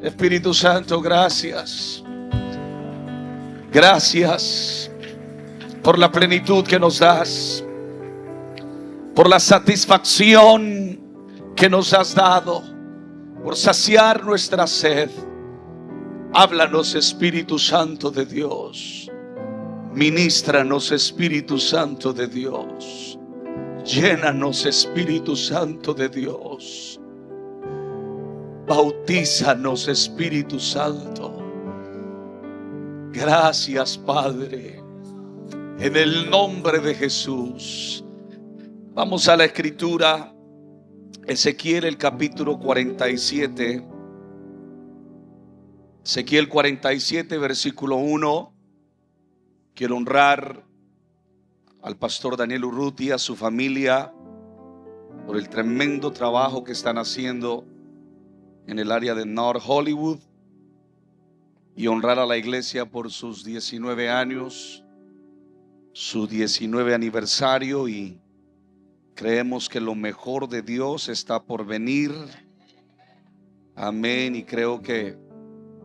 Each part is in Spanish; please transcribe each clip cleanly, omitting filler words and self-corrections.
Espíritu Santo, gracias. Gracias por la plenitud que nos das, por la satisfacción que nos has dado, por saciar nuestra sed. Háblanos, Espíritu Santo de Dios. Ministranos, Espíritu Santo de Dios. Llénanos, Espíritu Santo de Dios. Bautízanos, Espíritu Santo. Gracias, Padre, en el nombre de Jesús. Vamos a la Escritura, Ezequiel el capítulo 47. Ezequiel 47, versículo 1. Quiero honrar al pastor Daniel Urrutia, a su familia, por el tremendo trabajo que están haciendo en el área de North Hollywood, y honrar a la iglesia por sus 19 años, su 19 aniversario, y creemos que lo mejor de Dios está por venir. Amén. Y creo que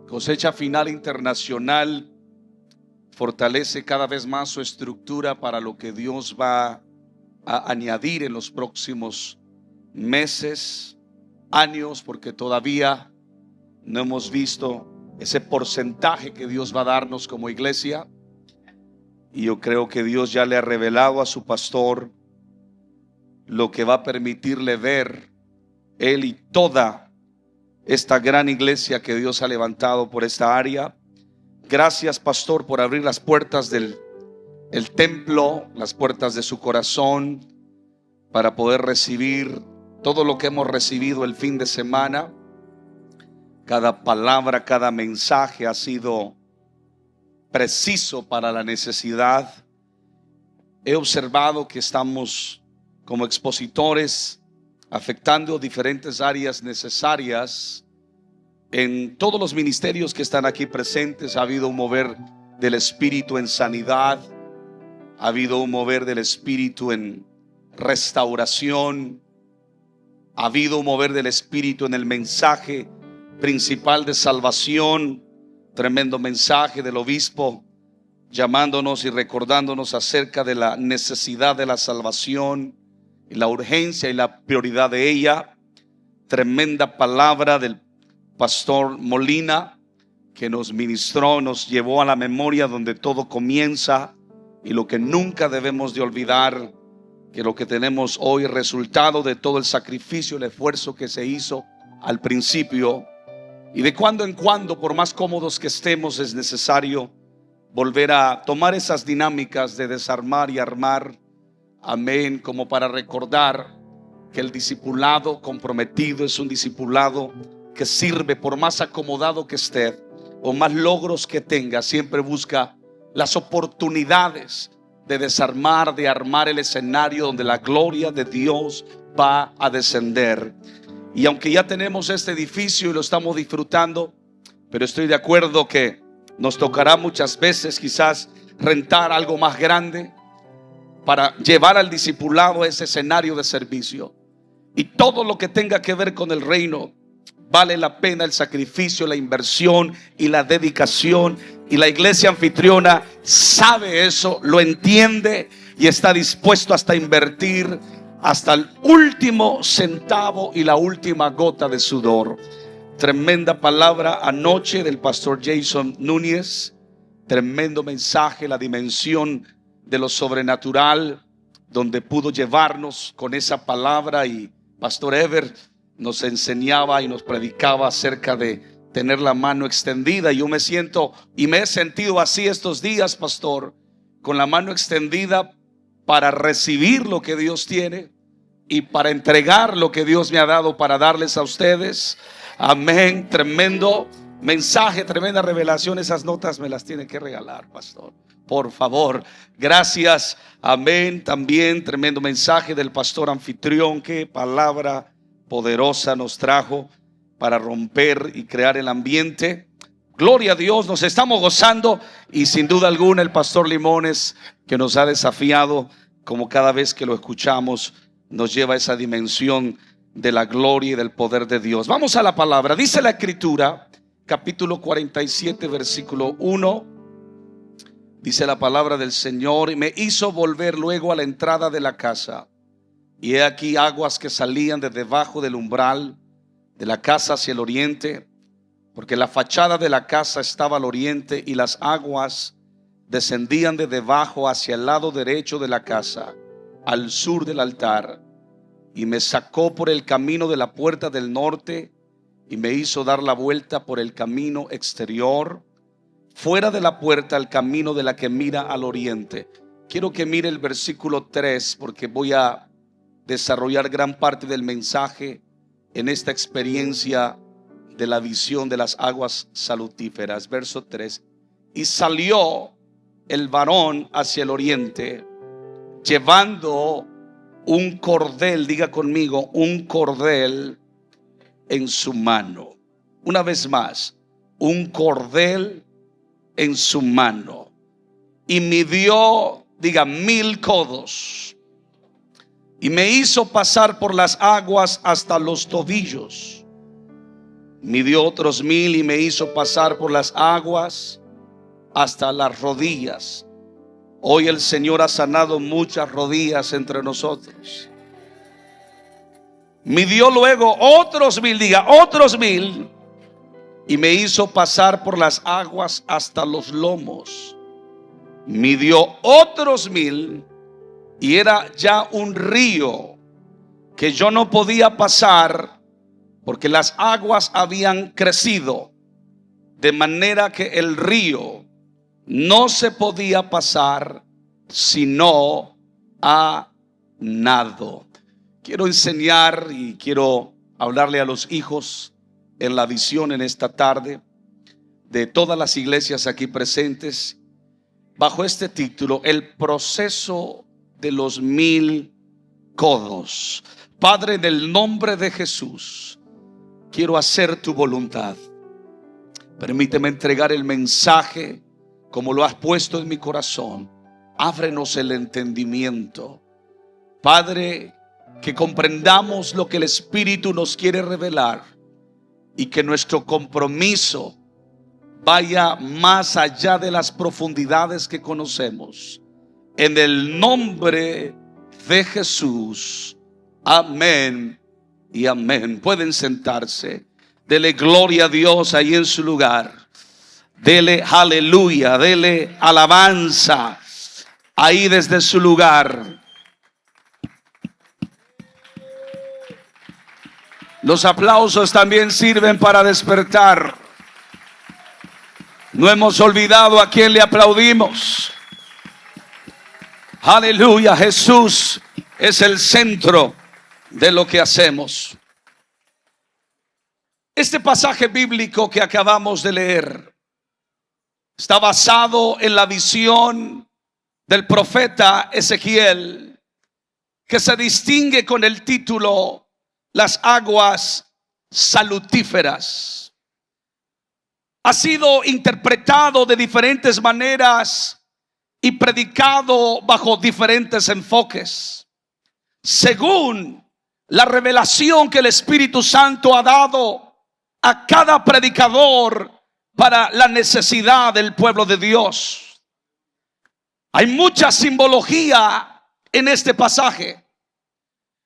Cosecha Final Internacional fortalece cada vez más su estructura para lo que Dios va a añadir en los próximos meses, años, porque todavía no hemos visto ese porcentaje que Dios va a darnos como iglesia. Y yo creo que Dios ya le ha revelado a su pastor lo que va a permitirle ver él y toda esta gran iglesia que Dios ha levantado por esta área. Gracias, pastor, por abrir las puertas del templo, las puertas de su corazón, para poder recibir todo lo que hemos recibido el fin de semana. Cada palabra, cada mensaje ha sido preciso para la necesidad. He observado que estamos como expositores afectando diferentes áreas necesarias en todos los ministerios que están aquí presentes. Ha habido un mover del Espíritu en sanidad, ha habido un mover del Espíritu en restauración, ha habido un mover del Espíritu en el mensaje principal de salvación. Tremendo mensaje del obispo llamándonos y recordándonos acerca de la necesidad de la salvación y la urgencia y la prioridad de ella. Tremenda palabra del pastor Molina, que nos ministró, nos llevó a la memoria donde todo comienza, y lo que nunca debemos de olvidar, que lo que tenemos hoy es resultado de todo el sacrificio, el esfuerzo que se hizo al principio. Y de cuando en cuando, por más cómodos que estemos, es necesario volver a tomar esas dinámicas de desarmar y armar. Amén. Como para recordar que el discipulado comprometido es un discipulado que sirve, por más acomodado que esté o más logros que tenga, siempre busca las oportunidades de desarmar, de armar el escenario donde la gloria de Dios va a descender. Y aunque ya tenemos este edificio y lo estamos disfrutando, pero estoy de acuerdo que nos tocará muchas veces quizás rentar algo más grande para llevar al discipulado a ese escenario de servicio. Y todo lo que tenga que ver con el reino, vale la pena el sacrificio, la inversión y la dedicación. Y la iglesia anfitriona sabe eso, lo entiende y está dispuesto hasta invertir hasta el último centavo y la última gota de sudor. Tremenda palabra anoche del pastor Jason Núñez. Tremendo mensaje, la dimensión de lo sobrenatural, donde pudo llevarnos con esa palabra. Y pastor Ever nos enseñaba y nos predicaba acerca de tener la mano extendida. Y yo me siento y me he sentido así estos días, pastor, con la mano extendida para recibir lo que Dios tiene y para entregar lo que Dios me ha dado para darles a ustedes. Amén. Tremendo mensaje, tremenda revelación. Esas notas me las tienen que regalar, pastor, por favor. Gracias. Amén. También tremendo mensaje del pastor anfitrión. Qué palabra poderosa nos trajo para romper y crear el ambiente. Gloria a Dios, nos estamos gozando. Y sin duda alguna el pastor Limones, que nos ha desafiado, como cada vez que lo escuchamos, nos lleva a esa dimensión de la gloria y del poder de Dios. Vamos a la palabra. Dice la Escritura capítulo 47, versículo 1. Dice la palabra del Señor: y me hizo volver luego a la entrada de la casa, y he aquí aguas que salían de debajo del umbral de la casa hacia el oriente, porque la fachada de la casa estaba al oriente, y las aguas descendían de debajo hacia el lado derecho de la casa, al sur del altar. Y me sacó por el camino de la puerta del norte, y me hizo dar la vuelta por el camino exterior, fuera de la puerta, al camino de la que mira al oriente. Quiero que mire el versículo 3, porque voy a desarrollar gran parte del mensaje en esta experiencia de la visión de las aguas salutíferas. Verso 3: y salió el varón hacia el oriente, llevando un cordel, diga conmigo, un cordel en su mano. Una vez más, un cordel en su mano. Y midió, diga, 1000 codos, y me hizo pasar por las aguas hasta los tobillos. Midió otros 1000 y me hizo pasar por las aguas hasta las rodillas. Hoy el Señor ha sanado muchas rodillas entre nosotros. Midió luego otros 1000, diga, otros 1000, y me hizo pasar por las aguas hasta los lomos. Midió otros 1000, y era ya un río que yo no podía pasar, porque las aguas habían crecido, de manera que el río no se podía pasar sino a nado. Quiero enseñar y quiero hablarle a los hijos en la visión en esta tarde de todas las iglesias aquí presentes, bajo este título: el proceso de los 1000 codos. Padre, en el nombre de Jesús, quiero hacer tu voluntad. Permíteme entregar el mensaje como lo has puesto en mi corazón. Ábrenos el entendimiento, Padre, que comprendamos lo que el Espíritu nos quiere revelar, y que nuestro compromiso vaya más allá de las profundidades que conocemos. En el nombre de Jesús, amén y amén. Pueden sentarse. Dele gloria a Dios ahí en su lugar. Dele aleluya, dele alabanza ahí desde su lugar. Los aplausos también sirven para despertar. No hemos olvidado a quien le aplaudimos. Aleluya, Jesús es el centro de lo que hacemos. Este pasaje bíblico que acabamos de leer está basado en la visión del profeta Ezequiel, que se distingue con el título Las aguas salutíferas. Ha sido interpretado de diferentes maneras y predicado bajo diferentes enfoques, según la revelación que el Espíritu Santo ha dado a cada predicador para la necesidad del pueblo de Dios. Hay mucha simbología en este pasaje.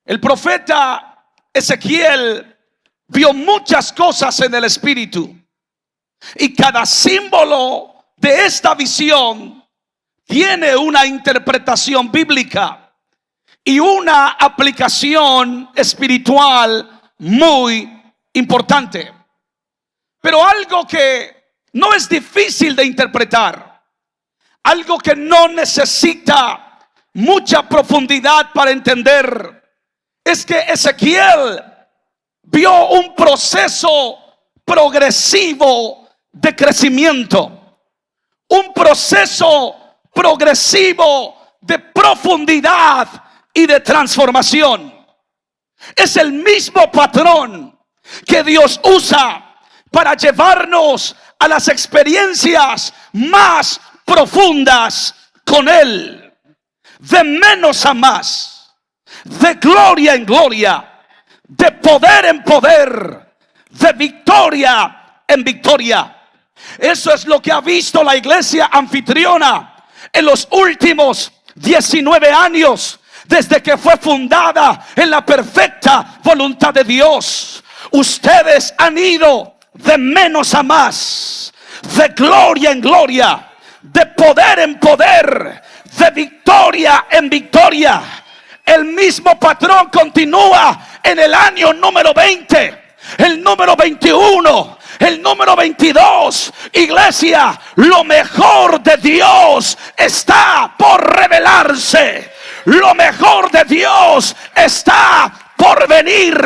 El profeta Ezequiel vio muchas cosas en el Espíritu, y cada símbolo de esta visión tiene una interpretación bíblica y una aplicación espiritual muy importante. Pero algo que no es difícil de interpretar, algo que no necesita mucha profundidad para entender, es que Ezequiel vio un proceso progresivo de crecimiento, un proceso progresivo de profundidad y de transformación. Es el mismo patrón que Dios usa para llevarnos a las experiencias más profundas con Él, de menos a más, de gloria en gloria, de poder en poder, de victoria en victoria. Eso es lo que ha visto la iglesia anfitriona en los últimos 19 años, desde que fue fundada en la perfecta voluntad de Dios. Ustedes han ido de menos a más, de gloria en gloria, de poder en poder, de victoria en victoria. El mismo patrón continúa en el año número 20, el número 21, el número 22. Iglesia, lo mejor de Dios está por revelarse. Lo mejor de Dios está por venir.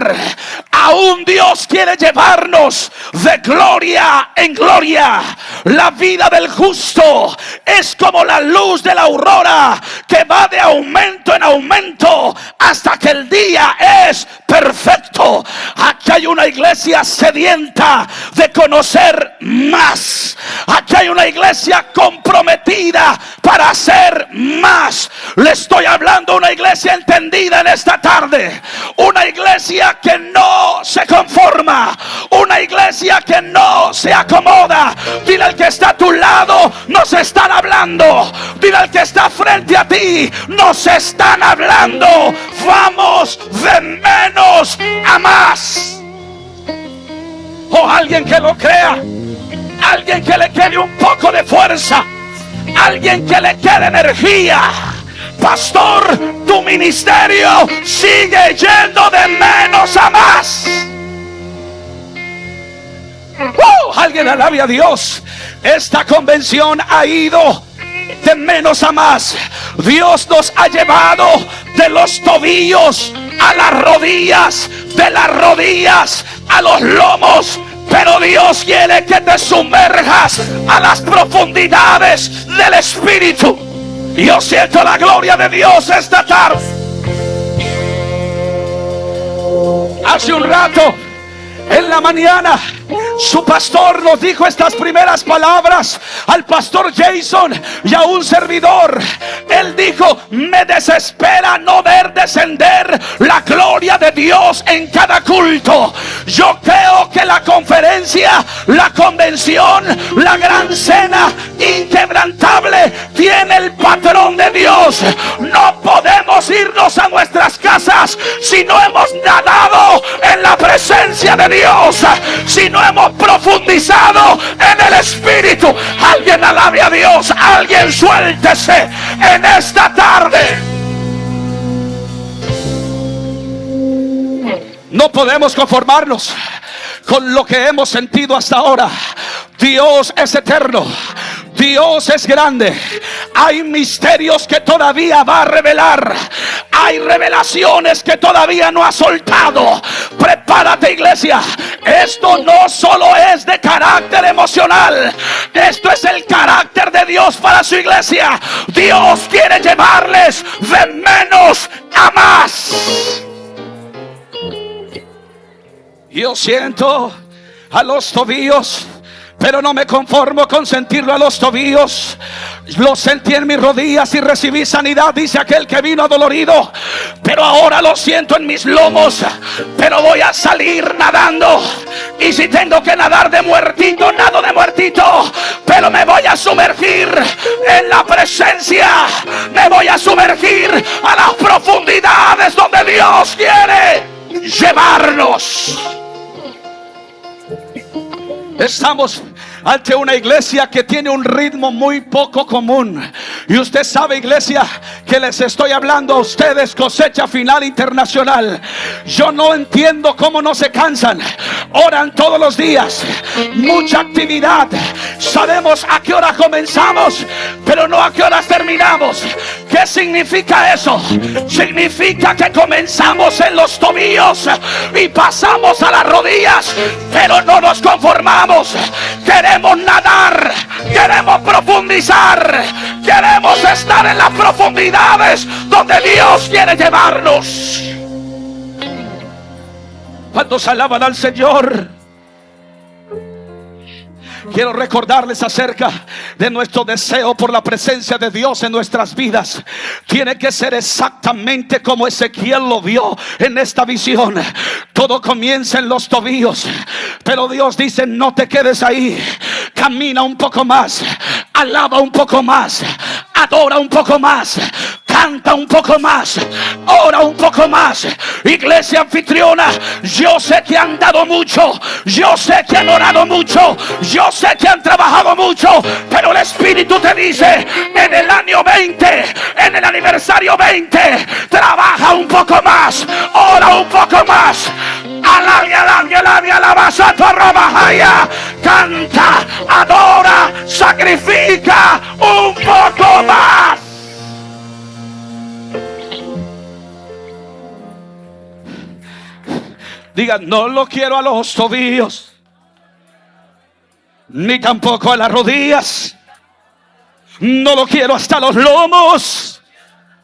Aún Dios quiere llevarnos de gloria en gloria. La vida del justo es como la luz de la aurora, que va de aumento en aumento hasta que el día es perfecto. Aquí hay una iglesia sedienta de conocer más. Aquí hay una iglesia comprometida para hacer más. Le estoy hablando a una iglesia entendida en esta tarde. Una iglesia que no se conforma. Una iglesia que no se acomoda. Dile al que está a tu lado, nos están hablando. Dile al que está frente a ti, nos están hablando. Vamos de menos a más. O alguien que lo crea. Alguien que le quede un poco de fuerza. Alguien que le quede energía. Pastor, tu ministerio sigue yendo de menos a más. Alguien alabe a Dios. Esta convención ha ido de menos a más. Dios nos ha llevado de los tobillos a las rodillas, de las rodillas a los lomos. Pero Dios quiere que te sumerjas a las profundidades del Espíritu. Yo siento la gloria de Dios esta tarde. Hace un rato, en la mañana, su pastor nos dijo estas primeras palabras al pastor Jason y a un servidor. Él dijo: me desespera no ver descender la gloria de Dios en cada culto. Yo creo que la conferencia, la convención, la gran cena inquebrantable tiene el patrón de Dios. No podemos irnos a nuestras casas si no hemos nadado en la presencia de Dios, si no hemos profundizado en el Espíritu. Alguien alabe a Dios, alguien suéltese en esta tarde. No podemos conformarnos con lo que hemos sentido hasta ahora. Dios es eterno. Dios es grande. Hay misterios que todavía va a revelar. Hay revelaciones que todavía no ha soltado. Prepárate, iglesia. Esto no solo es de carácter emocional. Esto es el carácter de Dios para su iglesia. Dios quiere llevarles de menos a más. Yo siento a los tobillos, pero no me conformo con sentirlo a los tobillos. Lo sentí en mis rodillas y recibí sanidad, dice aquel que vino adolorido. Pero ahora lo siento en mis lomos. Pero voy a salir nadando. Y si tengo que nadar de muertito, nado de muertito. Pero me voy a sumergir en la presencia. Me voy a sumergir a las profundidades donde Dios quiere llevarnos. Estamos ante una iglesia que tiene un ritmo muy poco común. Y usted sabe, iglesia, que les estoy hablando a ustedes, Cosecha Final Internacional. Yo no entiendo cómo no se cansan. Oran todos los días, mucha actividad. Sabemos a qué hora comenzamos, pero no a qué horas terminamos. ¿Qué significa eso? Significa que comenzamos en los tobillos y pasamos a las rodillas, pero no nos conformamos. Queremos nadar, queremos profundizar, queremos estar en las profundidades donde Dios quiere llevarnos. ¿Cuántos alaban al Señor? Quiero recordarles acerca de nuestro deseo por la presencia de Dios en nuestras vidas. Tiene que ser exactamente como Ezequiel lo vio en esta visión. Todo comienza en los tobillos, pero Dios dice: no te quedes ahí, camina un poco más, alaba un poco más, adora un poco más, canta un poco más, ora un poco más. Iglesia anfitriona, yo sé que han dado mucho, yo sé que han orado mucho, yo sé que han trabajado mucho, pero el Espíritu te dice: en el año 20, en el aniversario 20, trabaja un poco más, ora un poco más, canta, adora, sacrifica un poco más. Diga: no lo quiero a los tobillos, ni tampoco a las rodillas, no lo quiero hasta los lomos,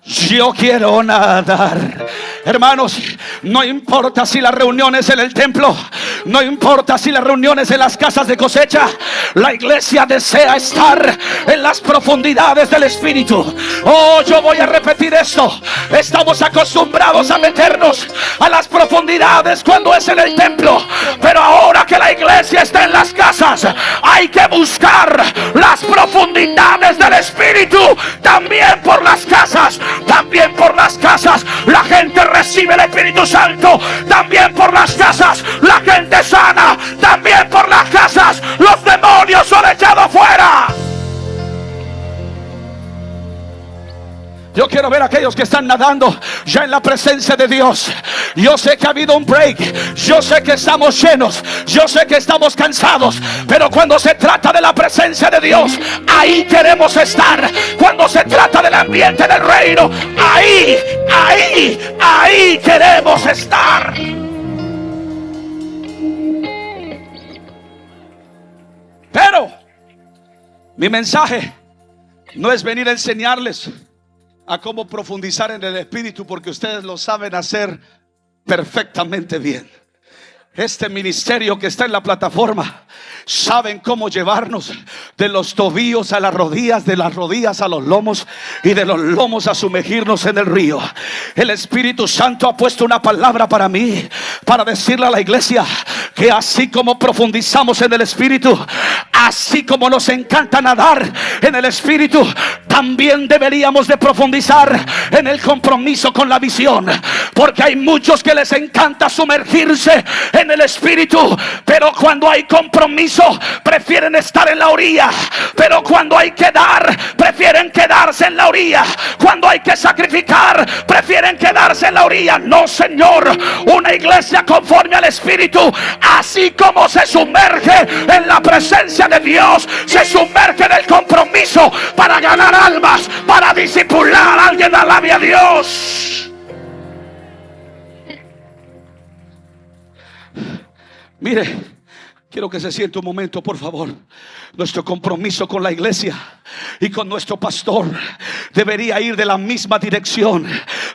yo quiero nadar. Hermanos, no importa si las reuniones en el templo, no importa si las reuniones en las casas de cosecha, la iglesia desea estar en las profundidades del Espíritu. Oh, yo voy a repetir esto: estamos acostumbrados a meternos a las profundidades cuando es en el templo, pero ahora que la iglesia está en las casas, hay que buscar las profundidades del Espíritu también por las casas. También por las casas la gente recibe el Espíritu Santo. También por las casas la gente sana. También por las casas los demonios son echados fuera. Yo quiero ver a aquellos que están nadando ya en la presencia de Dios. Yo sé que ha habido un break, yo sé que estamos llenos, yo sé que estamos cansados, pero cuando se trata de la presencia de Dios, ahí queremos estar. Cuando se trata del ambiente del reino, ahí queremos estar. Pero mi mensaje no es venir a enseñarles a cómo profundizar en el Espíritu, porque ustedes lo saben hacer perfectamente bien. Este ministerio que está en la plataforma saben cómo llevarnos de los tobillos a las rodillas, de las rodillas a los lomos y de los lomos a sumergirnos en el río. El Espíritu Santo ha puesto una palabra para mí, para decirle a la iglesia que así como profundizamos en el Espíritu, así como nos encanta nadar en el Espíritu, también deberíamos de profundizar en el compromiso con la visión. Porque hay muchos que les encanta sumergirse en el Espíritu, pero cuando hay compromiso prefieren estar en la orilla. Pero cuando hay que dar, prefieren quedarse en la orilla. Cuando hay que sacrificar, prefieren quedarse en la orilla. No, Señor, una iglesia conforme al Espíritu, así como se sumerge en la presencia de Dios, se sumerge en el compromiso para ganar almas, para discipular a alguien. Alabe a Dios. Mire, quiero que se siente un momento, por favor. Nuestro compromiso con la iglesia y con nuestro pastor debería ir de la misma dirección,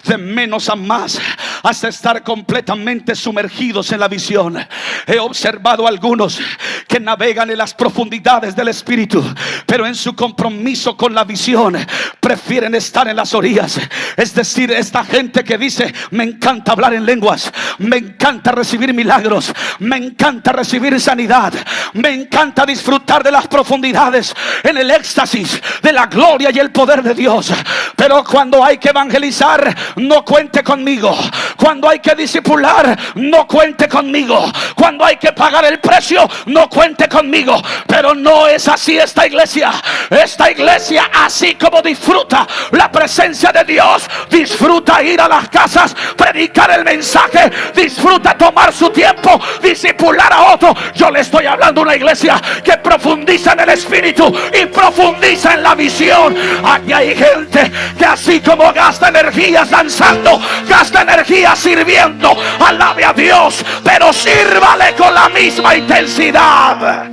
de menos a más, hasta estar completamente sumergidos en la visión. He observado a algunos que navegan en las profundidades del Espíritu, pero en su compromiso con la visión prefieren estar en las orillas. Es decir, esta gente que dice: me encanta hablar en lenguas, me encanta recibir milagros, me encanta recibir sanidad, me encanta disfrutar de las profundidades, en el éxtasis de la gloria y el poder de Dios. Pero cuando hay que evangelizar, no cuente conmigo. Cuando hay que discipular, no cuente conmigo. Cuando hay que pagar el precio, no cuente conmigo. Pero no es así esta iglesia. Esta iglesia, así como disfruta la presencia de Dios, disfruta ir a las casas, predicar el mensaje, disfruta tomar su tiempo, discipular a otro. Yo le estoy hablando a una iglesia que profundiza en el Espíritu y profundiza en la visión. Aquí hay gente que así como gasta energías danzando, gasta energía sirviendo. Alabe a Dios, pero sírvale con la misma intensidad.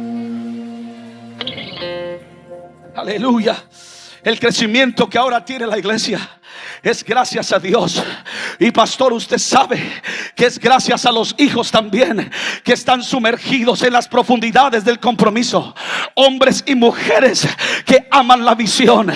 Aleluya. El crecimiento que ahora tiene la iglesia es gracias a Dios. Y pastor, usted sabe que es gracias a los hijos también, que están sumergidos en las profundidades del compromiso. Hombres y mujeres que aman la visión,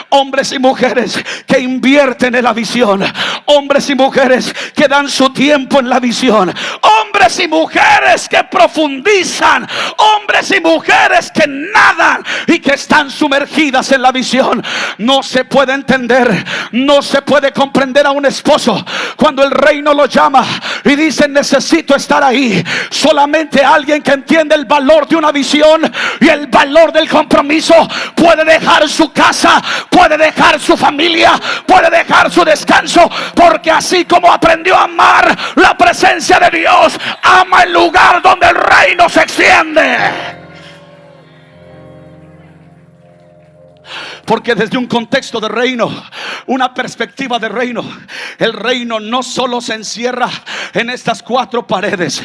hombres y mujeres que invierten en la visión, hombres y mujeres que dan su tiempo en la visión, hombres y mujeres que profundizan, hombres y mujeres que nadan y que están sumergidas en la visión. No se puede entender, no se puede comprender a un esposo cuando el reino lo llama y dice: necesito estar ahí. Solamente alguien que entiende el valor de una visión y el valor del compromiso puede dejar su casa, puede dejar su familia, puede dejar su descanso, porque así como aprendió a amar la presencia de Dios, ama el lugar donde el reino se extiende. Porque desde un contexto de reino, una perspectiva de reino, el reino no solo se encierra en estas cuatro paredes.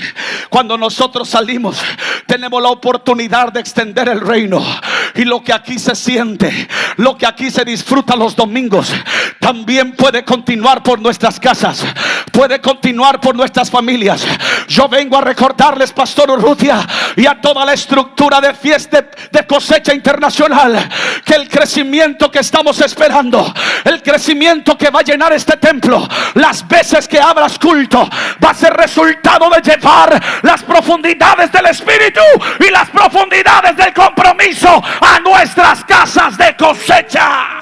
Cuando nosotros salimos, tenemos la oportunidad de extender el reino. Y lo que aquí se siente, lo que aquí se disfruta los domingos, también puede continuar por nuestras casas, puede continuar por nuestras familias. Yo vengo a recordarles, Pastor Urrutia, y a toda la estructura de fiesta de cosecha internacional, que el crecimiento que estamos esperando, el crecimiento que va a llenar este templo, las veces que abras culto, va a ser resultado de llevar las profundidades del Espíritu y las profundidades del compromiso a nuestras casas de cosecha.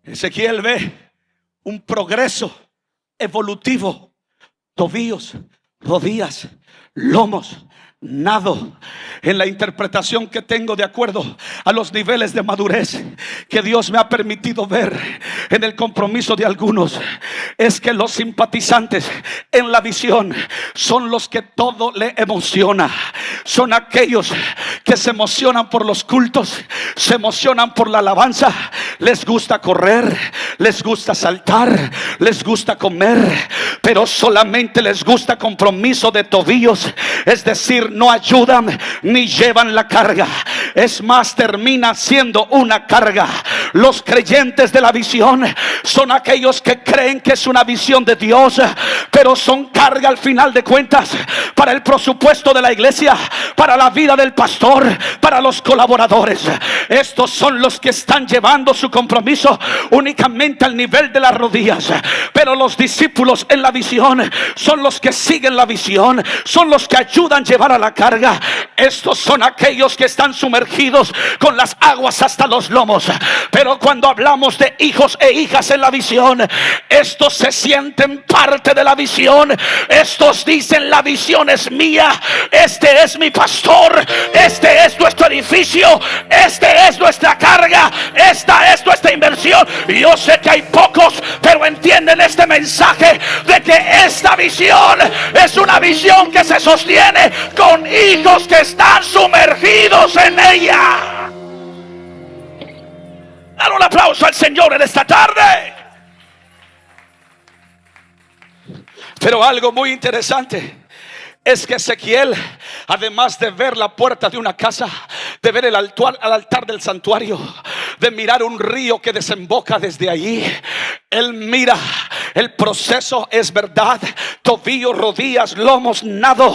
Ezequiel ve un progreso evolutivo: tobillos, rodillas, lomos, nado. En la interpretación que tengo, de acuerdo a los niveles de madurez que Dios me ha permitido ver en el compromiso de algunos, es que los simpatizantes en la visión son los que todo le emociona. Son aquellos que se emocionan por los cultos, se emocionan por la alabanza, les gusta correr, les gusta saltar, les gusta comer, pero solamente les gusta compromiso de tobillos. Es decir, no ayudan ni llevan la carga. Es más, termina siendo una carga. Los creyentes de la visión son aquellos que creen que es una visión de Dios, pero son carga al final de cuentas para el presupuesto de la iglesia, para la vida del pastor, para los colaboradores. Estos son los que están llevando su compromiso únicamente al nivel de las rodillas. Pero los discípulos en la visión son los que siguen la visión, son los que ayudan a llevar a la carga. Estos son aquellos que están sumergidos con las aguas hasta los lomos. Pero cuando hablamos de hijos e hijas en la visión, estos se sienten parte de la visión. Estos dicen: la visión es mía, este es mi pastor, este es nuestro edificio, este es nuestra carga, esta es nuestra inversión. Y yo sé que hay pocos, pero entienden este mensaje de que esta visión es una visión que se sostiene con hijos que están sumergidos en ella. Dar un aplauso al Señor en esta tarde. Pero algo muy interesante es que Ezequiel, además de ver la puerta de una casa, de ver el altar del santuario, de mirar un río que desemboca desde allí, él mira el proceso. Es verdad, tobillos, rodillas, lomos, nado,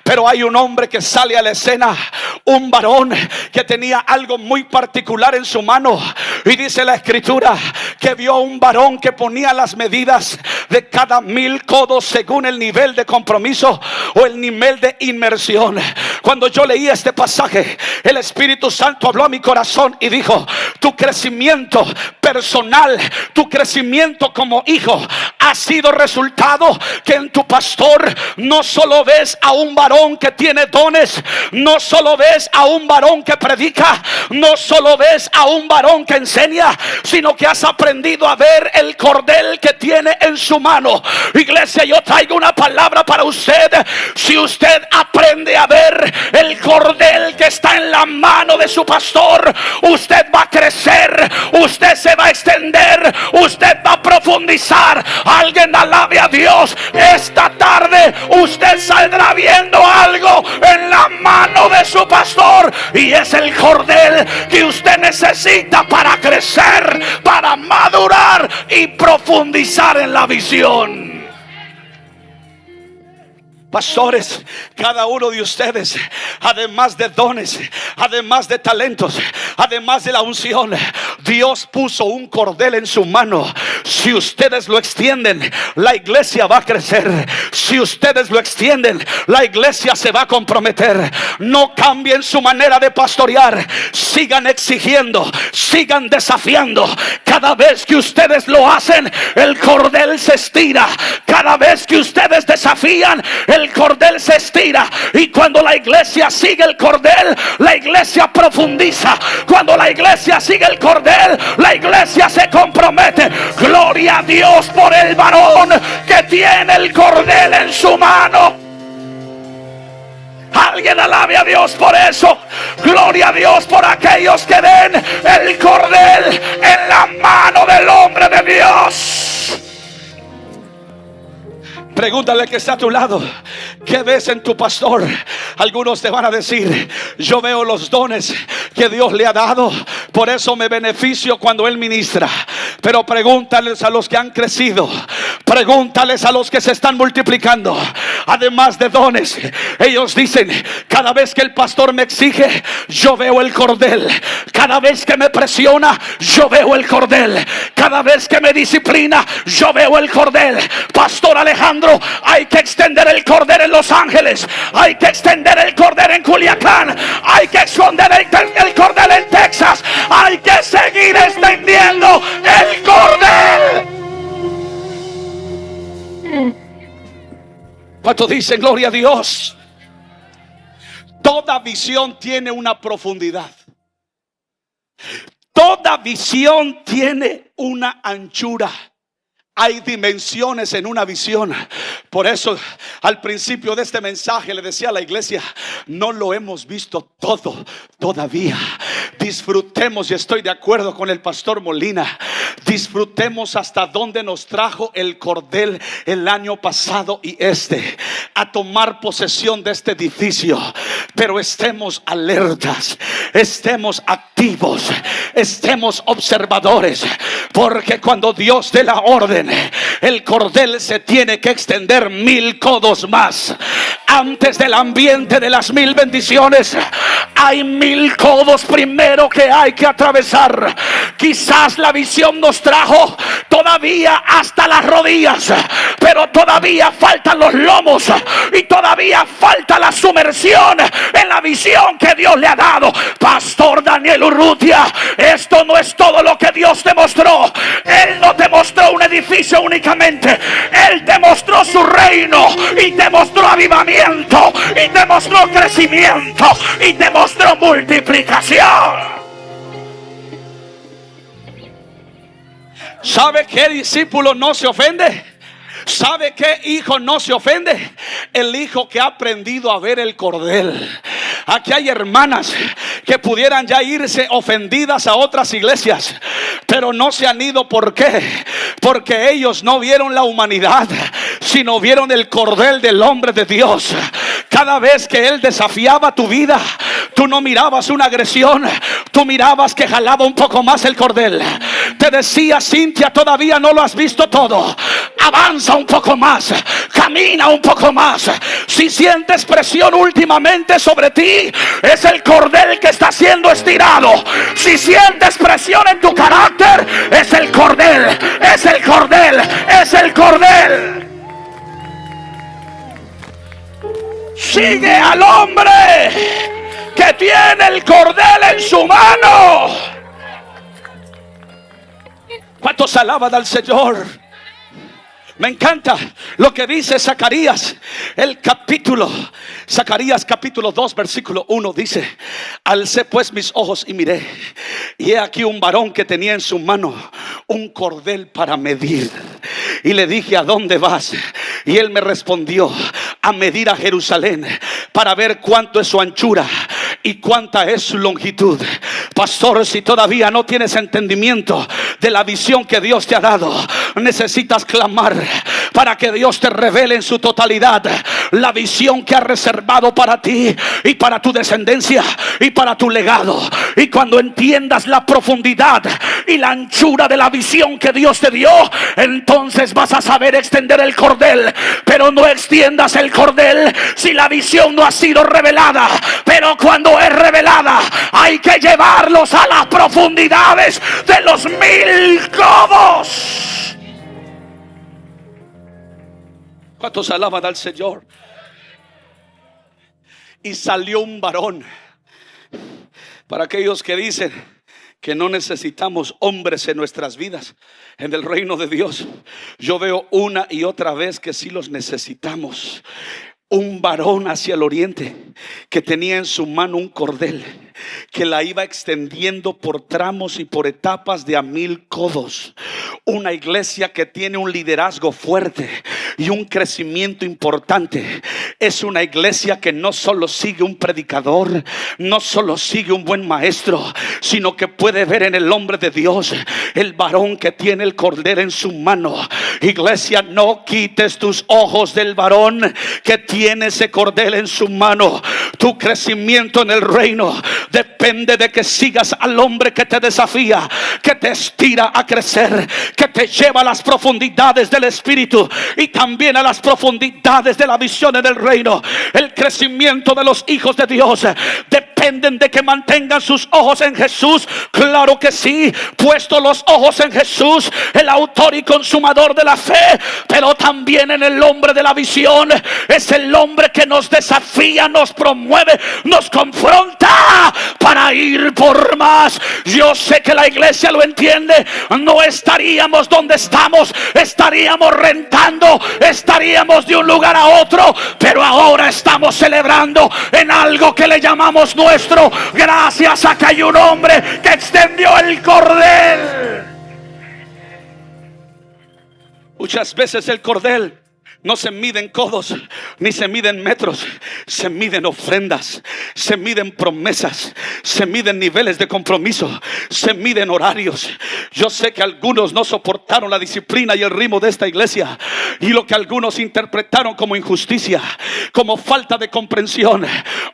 pero hay un hombre que sale a la escena, un varón que tenía algo muy particular en su mano. Y dice la escritura que vio un varón que ponía las medidas de cada 1000 codos según el nivel de compromiso o el nivel de inmersión. Cuando yo leí este pasaje, el Espíritu Santo habló a mi corazón y dijo: tu crecimiento personal, tu crecimiento como hijo ha sido resultado que en tu pastor no solo ves a un varón que tiene dones, no solo ves a un varón que predica, no solo ves a un varón que enseña, sino que has aprendido a ver el cordel que tiene en su mano. Iglesia, yo traigo una palabra para usted. Si usted aprende a ver el cordel que está en la mano de su pastor, usted va a crecer, usted se se va a extender, usted va a profundizar. Alguien alabe a Dios. Esta tarde usted saldrá viendo algo en la mano de su pastor, y es el cordel que usted necesita para crecer, para madurar y profundizar en la visión. Pastores, cada uno de ustedes, además de dones, además de talentos, además de la unción, Dios puso un cordel en su mano. Si ustedes lo extienden, la iglesia va a crecer. Si ustedes lo extienden, la iglesia se va a comprometer. No cambien su manera de pastorear. Sigan exigiendo, sigan desafiando. Cada vez que ustedes lo hacen, el cordel se estira. Cada vez que ustedes desafían, el cordel se estira. Y cuando la iglesia sigue el cordel, la iglesia profundiza. Cuando la iglesia sigue el cordel, la iglesia se compromete. Gloria a Dios por el varón que tiene el cordel en su mano. Alguien alabe a Dios por eso. Gloria a Dios por aquellos que ven el cordel en la mano del hombre de Dios. Pregúntale al que está a tu lado, ¿qué ves en tu pastor? Algunos te van a decir: yo veo los dones que Dios le ha dado, por eso me beneficio cuando él ministra. Pero pregúntales a los que han crecido, pregúntales a los que se están multiplicando. Además de dones, ellos dicen: cada vez que el pastor me exige, yo veo el cordel. Cada vez que me presiona, yo veo el cordel. Cada vez que me disciplina, yo veo el cordel. Pastor Alejandro, hay que extender el cordel en Los Ángeles, hay que extender el cordel en Culiacán, hay que extender el cordel en Texas, hay que seguir extendiendo el cordel. ¿Cuántos dicen gloria a Dios? Toda visión tiene una profundidad. Toda visión tiene una anchura. Hay dimensiones en una visión. Por eso al principio de este mensaje le decía a la iglesia: no lo hemos visto todo todavía. Disfrutemos, y estoy de acuerdo con el pastor Molina, disfrutemos hasta donde nos trajo el cordel el año pasado y a tomar posesión de este edificio. Pero estemos alertas, estemos activos, estemos observadores, porque cuando Dios dé la orden, el cordel se tiene que extender 1000 codos más. Antes del ambiente de las 1000 bendiciones, hay 1000 codos primero que hay que atravesar. Quizás la visión nos trajo todavía hasta las rodillas, pero todavía faltan los lomos y todavía falta la sumersión en la visión que Dios le ha dado. Pastor Daniel Urrutia, esto no es todo lo que Dios te mostró. Él no te mostró un edificio únicamente, Él te mostró su reino, y te mostró avivamiento, y te mostró crecimiento, y te mostró multiplicación. ¿Sabe qué discípulo no se ofende? ¿Sabe qué hijo no se ofende? El hijo que ha aprendido a ver el cordel. Aquí hay hermanas que pudieran ya irse ofendidas a otras iglesias, pero no se han ido. ¿Por qué? Porque ellos no vieron la humanidad, sino vieron el cordel del hombre de Dios. Cada vez que él desafiaba tu vida, tú no mirabas una agresión, tú mirabas que jalaba un poco más el cordel. Te decía: Cintia, todavía no lo has visto todo, avanza un poco más, camina un poco más. Si sientes presión últimamente sobre ti, es el cordel que está siendo estirado. Si sientes presión en tu carácter, es el cordel, es el cordel, es el cordel. Sigue al hombre que tiene el cordel en su mano. ¿Cuántos alaban al Señor? Me encanta lo que dice Zacarías, Zacarías capítulo 2 versículo 1 dice: alcé pues mis ojos y miré, y he aquí un varón que tenía en su mano un cordel para medir. Y le dije: ¿a dónde vas? Y él me respondió: a medir a Jerusalén, para ver cuánto es su anchura y cuánta es su longitud. Pastor, si todavía no tienes entendimiento de la visión que Dios te ha dado, necesitas clamar para que Dios te revele en su totalidad la visión que ha reservado para ti y para tu descendencia y para tu legado. Y cuando entiendas la profundidad y la anchura de la visión que Dios te dio, entonces vas a saber extender el cordel. Pero no extiendas el cordel si la visión no ha sido revelada. Pero cuando es revelada, hay que llevarlos a las profundidades de los 1000 codos. ¿Cuántos alaban al Señor? Y salió un varón. Para aquellos que dicen que no necesitamos hombres en nuestras vidas, en el reino de Dios, yo veo una y otra vez que sí los necesitamos. Un varón hacia el oriente que tenía en su mano un cordel, que la iba extendiendo por tramos y por etapas de a 1000 codos. Una iglesia que tiene un liderazgo fuerte y un crecimiento importante. Es una iglesia que no solo sigue un predicador, no solo sigue un buen maestro, sino que puede ver en el hombre de Dios el varón que tiene el cordel en su mano. Iglesia, no quites tus ojos del varón que tiene ese cordel en su mano. Tu crecimiento en el reino depende de que sigas al hombre que te desafía, que te estira a crecer, que te lleva a las profundidades del Espíritu y también a las profundidades de la visión en el reino. El crecimiento de los hijos de Dios dependen de que mantengan sus ojos en Jesús. Claro que sí, puesto los ojos en Jesús, el autor y consumador de la fe, pero también en el hombre de la visión. Es el hombre que nos desafía, nos promueve, nos confronta para ir por más. Yo sé que la iglesia lo entiende. No estaríamos donde estamos, estaríamos rentando, estaríamos de un lugar a otro, pero ahora estamos celebrando en algo que le llamamos nuestro, gracias a que hay un hombre que extendió el cordel. Muchas veces el cordel no se miden codos, ni se miden metros. Se miden ofrendas, se miden promesas, se miden niveles de compromiso, se miden horarios. Yo sé que algunos no soportaron la disciplina y el ritmo de esta iglesia, y lo que algunos interpretaron como injusticia, como falta de comprensión,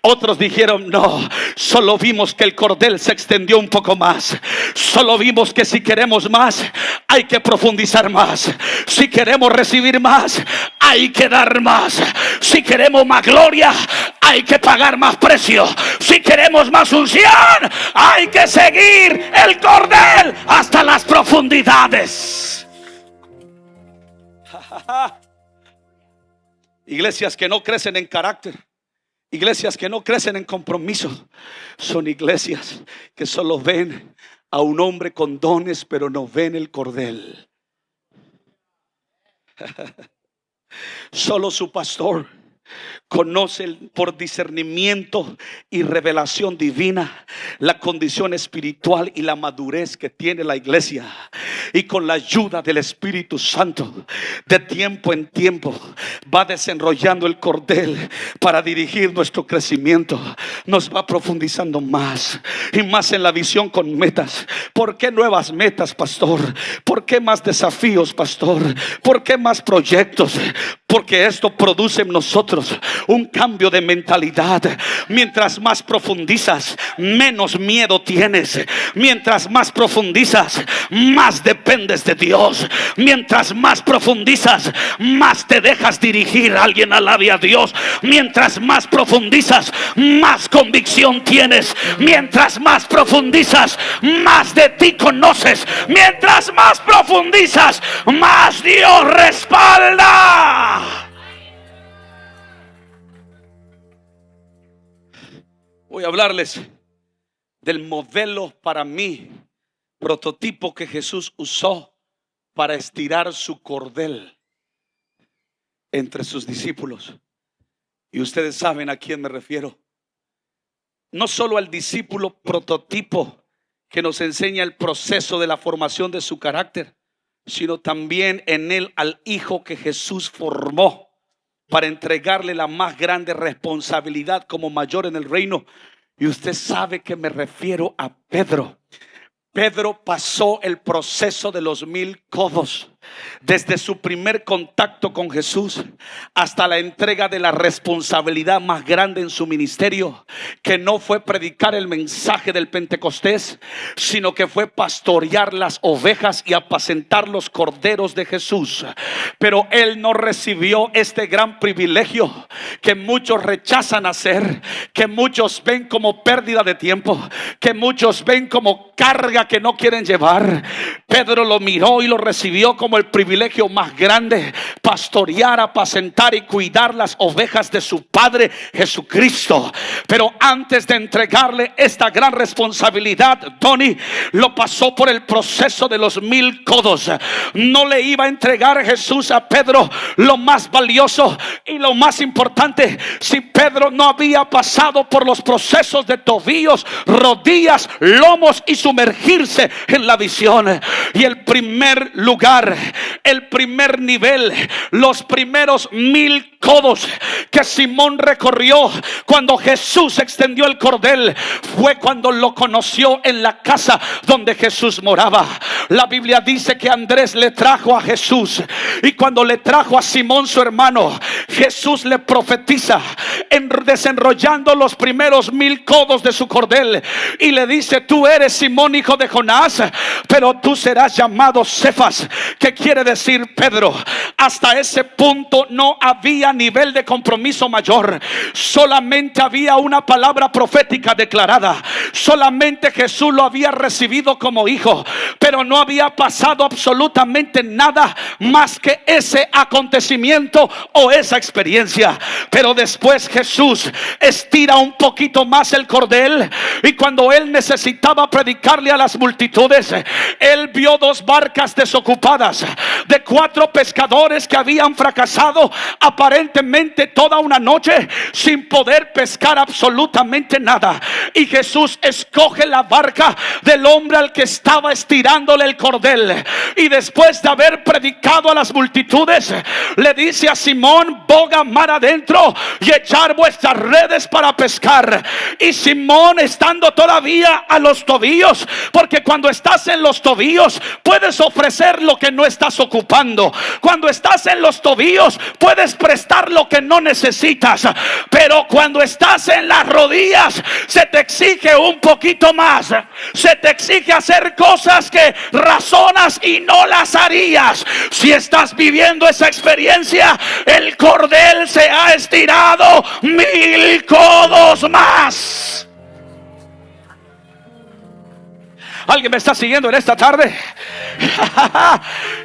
otros dijeron no, solo vimos que el cordel se extendió un poco más. Solo vimos que si queremos más, hay que profundizar más. Si queremos recibir más, hay que dar más. Si queremos más gloria, hay que pagar más precio. Si queremos más unción, hay que seguir el cordel hasta las profundidades. Iglesias que no crecen en carácter, iglesias que no crecen en compromiso, son iglesias que solo ven a un hombre con dones, pero no ven el cordel. Solo su pastor conoce por discernimiento y revelación divina la condición espiritual y la madurez que tiene la iglesia, y con la ayuda del Espíritu Santo, de tiempo en tiempo va desenrollando el cordel para dirigir nuestro crecimiento. Nos va profundizando más y más en la visión con metas. ¿Por qué nuevas metas, pastor? ¿Por qué más desafíos, pastor? ¿Por qué más proyectos? Porque esto produce en nosotros un cambio de mentalidad. Mientras más profundizas, menos miedo tienes. Mientras más profundizas, más dependes de Dios. Mientras más profundizas, más te dejas dirigir. Alguien alabe a Dios. Mientras más profundizas, más convicción tienes. Mientras más profundizas, más de ti conoces. Mientras más profundizas, más Dios respalda. Voy a hablarles del modelo, para mí, prototipo que Jesús usó para estirar su cordel entre sus discípulos. Y ustedes saben a quién me refiero. No solo al discípulo prototipo que nos enseña el proceso de la formación de su carácter, sino también en él al hijo que Jesús formó para entregarle la más grande responsabilidad como mayor en el reino. Y usted sabe que me refiero a Pedro. Pedro pasó el proceso de los 1000 codos, desde su primer contacto con Jesús hasta la entrega de la responsabilidad más grande en su ministerio, que no fue predicar el mensaje del Pentecostés, sino que fue pastorear las ovejas y apacentar los corderos de Jesús. Pero él no recibió este gran privilegio que muchos rechazan hacer, que muchos ven como pérdida de tiempo, que muchos ven como carga que no quieren llevar. Pedro lo miró y lo recibió como el privilegio más grande: pastorear, apacentar y cuidar las ovejas de su Padre Jesucristo. Pero antes de entregarle esta gran responsabilidad, Tony lo pasó por el proceso de los 1000 codos. No le iba a entregar Jesús a Pedro lo más valioso y lo más importante si Pedro no había pasado por los procesos de tobillos, rodillas, lomos y sumergirse en la visión. Y el primer lugar, el primer nivel, los primeros 1000 codos que Simón recorrió cuando Jesús extendió el cordel, fue cuando lo conoció en la casa donde Jesús moraba. La Biblia dice que Andrés le trajo a Jesús, y cuando le trajo a Simón su hermano, Jesús le profetiza desenrollando los primeros 1000 codos de su cordel, y le dice: tú eres Simón, hijo de Jonás, pero tú serás llamado Cefas, que quiere decir Pedro. Hasta ese punto no había nivel de compromiso mayor, solamente había una palabra profética declarada, solamente Jesús lo había recibido como hijo, pero no había pasado absolutamente nada más que ese acontecimiento o esa experiencia. Pero después Jesús estira un poquito más el cordel, y cuando él necesitaba predicarle a las multitudes, él vio 2 barcas desocupadas de 4 pescadores que habían fracasado aparentemente toda una noche sin poder pescar absolutamente nada. Y Jesús escoge la barca del hombre al que estaba estirándole el cordel, y después de haber predicado a las multitudes, le dice a Simón: boga mar adentro y echar vuestras redes para pescar. Y Simón, estando todavía a los tobillos, porque cuando estás en los tobillos puedes ofrecer lo que no estás ocupando, cuando estás en los tobillos puedes prestar lo que no necesitas, pero cuando estás en las rodillas se te exige un poquito más, se te exige hacer cosas que razonas y no las harías. Si estás viviendo esa experiencia, el cordel se ha estirado 1000 codos más. ¿Alguien me está siguiendo en esta tarde?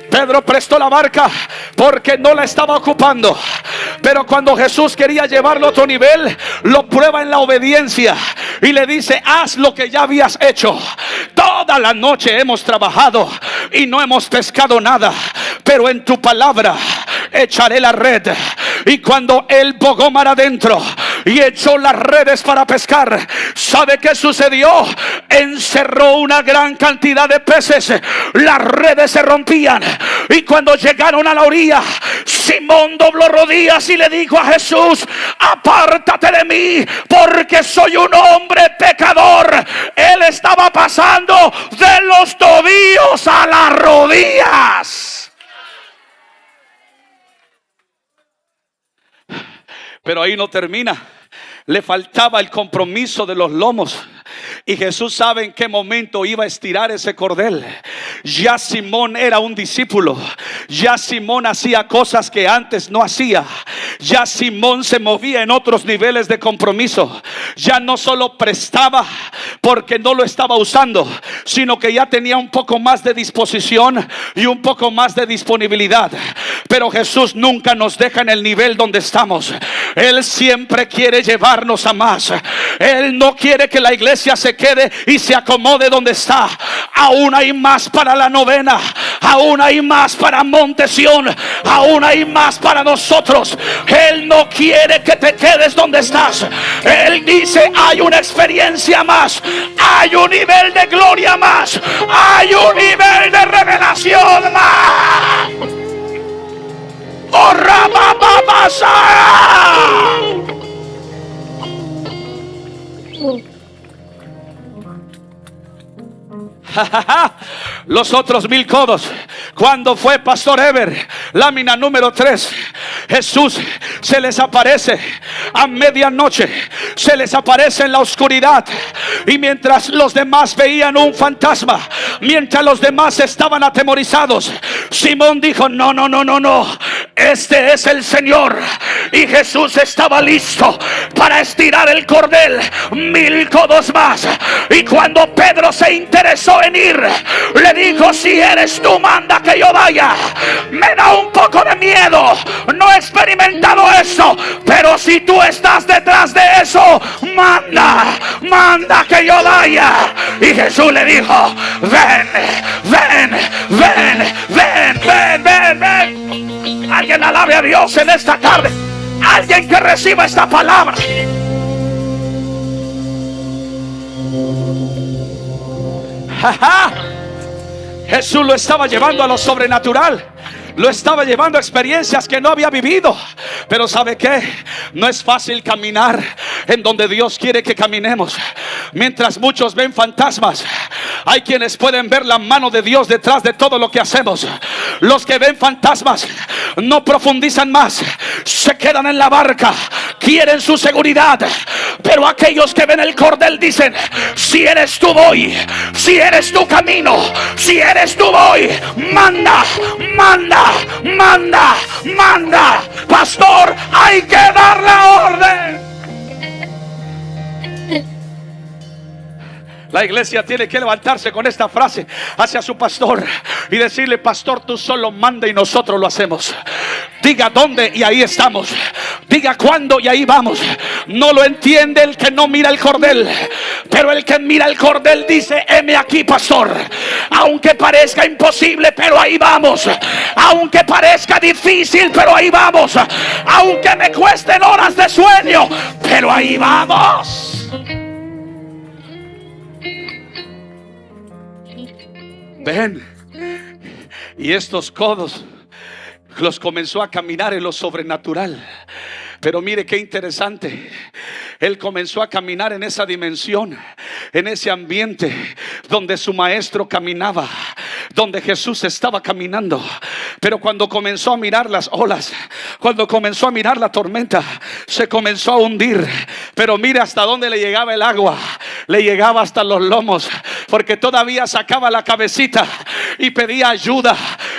Pedro prestó la barca porque no la estaba ocupando, pero cuando Jesús quería llevarlo a otro nivel, lo prueba en la obediencia y le dice: haz lo que ya habías hecho. Toda la noche hemos trabajado y no hemos pescado nada, pero en tu palabra echaré la red. Y cuando él bogó mar adentro y echó las redes para pescar, ¿sabe qué sucedió? Encerró una gran cantidad de peces, las redes se rompían, y cuando llegaron a la orilla, Simón dobló rodillas y le dijo a Jesús: apártate de mí, porque soy un hombre pecador. Él estaba pasando de los tobillos a las rodillas. Pero ahí no termina. Le faltaba el compromiso de los lomos. Y Jesús sabe en qué momento iba a estirar ese cordel. Ya Simón era un discípulo. Ya Simón hacía cosas que antes no hacía. Ya Simón se movía en otros niveles de compromiso. Ya no solo prestaba porque no lo estaba usando, sino que ya tenía un poco más de disposición y un poco más de disponibilidad. Pero Jesús nunca nos deja en el nivel donde estamos. Él siempre quiere llevarnos a más. Él no quiere que la iglesia se quede y se acomode donde está. Aún hay más para la novena, aún hay más para Montesión, aún hay más para nosotros. Él no quiere que te quedes donde estás. Él dice: hay una experiencia más, hay un nivel de gloria más, hay un nivel de revelación más. ¡Oh, Rabababasa! Los otros 1000 codos, cuando fue Pastor Ever, lámina número 3, Jesús se les aparece a medianoche, se les aparece en la oscuridad. Y mientras los demás veían un fantasma, mientras los demás estaban atemorizados, Simón dijo: no, no, no, no, no, este es el Señor. Y Jesús estaba listo para estirar el cordel 1000 codos más. Y cuando Pedro se interesó en ir, le dijo: si eres tú, manda que yo vaya. Me da un poco de miedo, no he experimentado eso, pero si tú estás detrás de eso, manda que yo vaya. Y Jesús le dijo: ven, ven, ven, ven, ven, ven, ven. Alguien alabe a Dios en esta tarde. Alguien que reciba esta palabra. Jesús lo estaba llevando a lo sobrenatural, lo estaba llevando a experiencias que no había vivido. Pero ¿sabe qué? No es fácil caminar en donde Dios quiere que caminemos. Mientras muchos ven fantasmas, hay quienes pueden ver la mano de Dios detrás de todo lo que hacemos. Los que ven fantasmas no profundizan más, se quedan en la barca, quieren su seguridad. Pero aquellos que ven el cordel dicen: si eres tú, voy. Si eres tú, camino. Si eres tú, voy. Manda, manda, manda, manda. Pastor, hay que dar la orden. La iglesia tiene que levantarse con esta frase hacia su pastor y decirle: pastor, tú solo manda y nosotros lo hacemos. Diga dónde y ahí estamos. Diga cuándo y ahí vamos. No lo entiende el que no mira el cordel, pero el que mira el cordel dice: heme aquí, pastor. Aunque parezca imposible, pero ahí vamos. Aunque parezca difícil, pero ahí vamos. Aunque me cuesten horas de sueño, pero ahí vamos. Ven. Y estos codos los comenzó a caminar en lo sobrenatural. Pero mire qué interesante. Él comenzó a caminar en esa dimensión, en ese ambiente donde su maestro caminaba, donde Jesús estaba caminando. Pero cuando comenzó a mirar las olas, cuando comenzó a mirar la tormenta, se comenzó a hundir. Pero mire hasta dónde le llegaba el agua. Le llegaba hasta los lomos, porque todavía sacaba la cabecita y pedía ayuda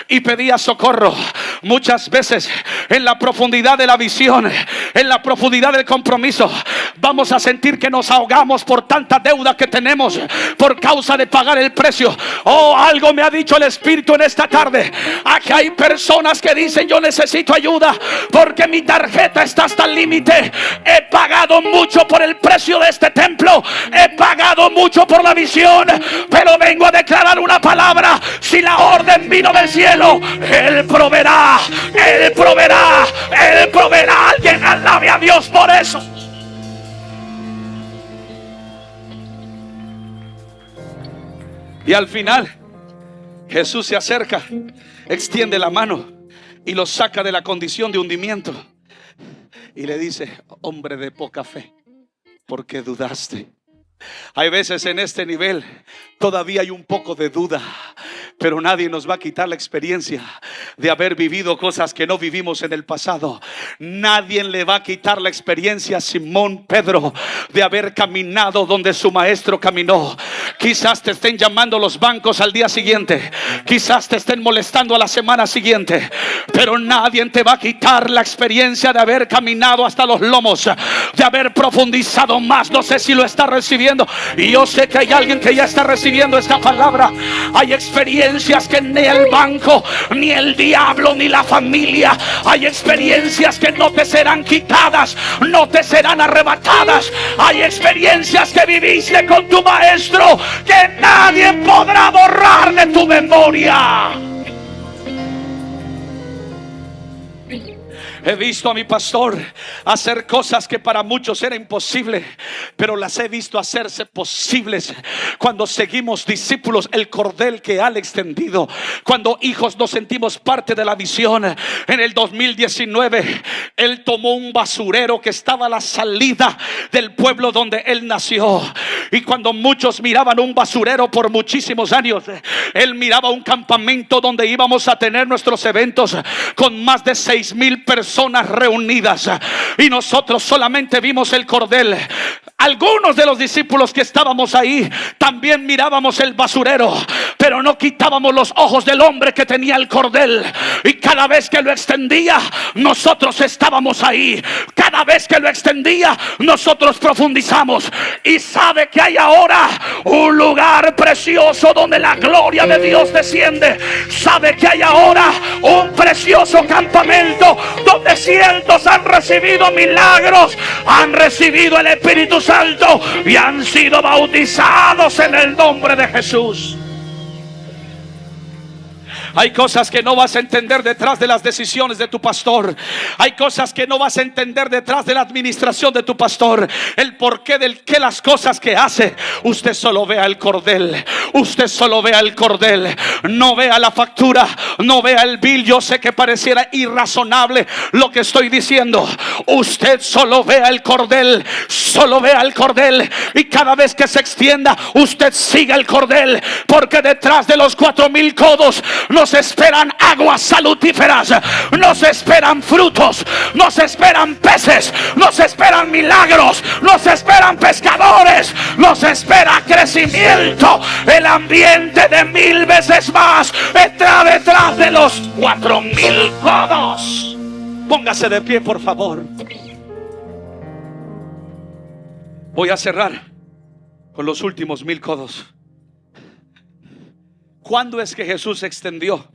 y pedía socorro. Muchas veces en la profundidad de la visión, en la profundidad del compromiso, vamos a sentir que nos ahogamos por tanta deuda que tenemos por causa de pagar el precio. Oh, algo me ha dicho el Espíritu en esta tarde. Aquí hay personas que dicen: yo necesito ayuda porque mi tarjeta está hasta el límite. He pagado mucho por el precio de este templo, he pagado mucho por la visión, pero vengo a declarar una palabra: si la orden vino del cielo, Él proveerá, Él proveerá, Él proveerá. Alguien alabe a Dios por eso. Y al final Jesús se acerca, extiende la mano y lo saca de la condición de hundimiento y le dice: hombre de poca fe, ¿por qué dudaste? Hay veces en este nivel todavía hay un poco de duda, pero nadie nos va a quitar la experiencia de haber vivido cosas que no vivimos en el pasado. Nadie le va a quitar la experiencia a Simón Pedro de haber caminado donde su maestro caminó. Quizás te estén llamando los bancos al día siguiente, quizás te estén molestando a la semana siguiente, pero nadie te va a quitar la experiencia de haber caminado hasta los lomos, de haber profundizado más. No sé si lo está recibiendo, y yo sé que hay alguien que ya está recibiendo esta palabra. Hay experiencias que ni el banco, ni el diablo, ni la familia. Hay experiencias que no te serán quitadas, no te serán arrebatadas. Hay experiencias que viviste con tu maestro que nadie podrá borrar de tu memoria. He visto a mi pastor hacer cosas que para muchos era imposible, pero las he visto hacerse posibles cuando seguimos discípulos el cordel que han extendido. Cuando hijos nos sentimos parte de la visión. En el 2019 él tomó un basurero que estaba a la salida del pueblo donde él nació, y cuando muchos miraban un basurero por muchísimos años, él miraba un campamento donde íbamos a tener nuestros eventos con más de 6,000 personas reunidas, y nosotros solamente vimos el cordel. Algunos de los discípulos que estábamos ahí también mirábamos el basurero, pero no quitábamos los ojos del hombre que tenía el cordel, y cada vez que lo extendía nosotros estábamos ahí. Cada vez que lo extendía nosotros profundizamos. Y sabe que hay ahora un lugar precioso donde la gloria de Dios desciende. Sabe que hay ahora un precioso campamento donde cientos han recibido milagros, han recibido el Espíritu Santo y han sido bautizados en el nombre de Jesús. Hay cosas que no vas a entender detrás de las decisiones de tu pastor. Hay cosas que no vas a entender detrás de la administración de tu pastor. El porqué del que las cosas que hace. Usted solo vea el cordel. Usted solo vea el cordel. No vea la factura. No vea el bill. Yo sé que pareciera irrazonable lo que estoy diciendo. Usted solo vea el cordel. Solo vea el cordel. Y cada vez que se extienda, usted siga el cordel. Porque detrás de los 4,000 codos nos esperan aguas salutíferas, nos esperan frutos, nos esperan peces, nos esperan milagros, nos esperan pescadores, nos espera crecimiento. El ambiente de 1,000 veces más está detrás de los 4,000 codos. Póngase de pie, por favor. Voy a cerrar con los últimos 1,000 codos. ¿Cuándo es que Jesús extendió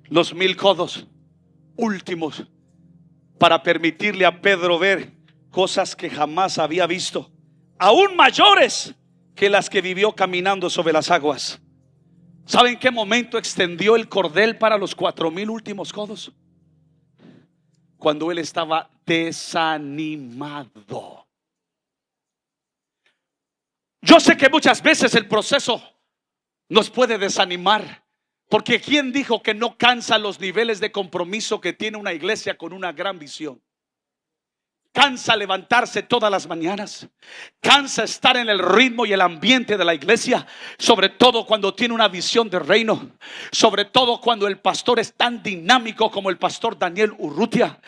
los 1,000 codos últimos para permitirle a Pedro ver cosas que jamás había visto, aún mayores que las que vivió caminando sobre las aguas? ¿Saben qué momento extendió el cordel para los 4,000 últimos codos? Cuando él estaba desanimado. Yo sé que muchas veces el proceso nos puede desanimar, porque ¿quién dijo que no cansa los niveles de compromiso que tiene una iglesia con una gran visión? Cansa levantarse todas las mañanas, cansa estar en el ritmo y el ambiente de la iglesia, sobre todo cuando tiene una visión de reino, sobre todo cuando el pastor es tan dinámico como el pastor Daniel Urrutia.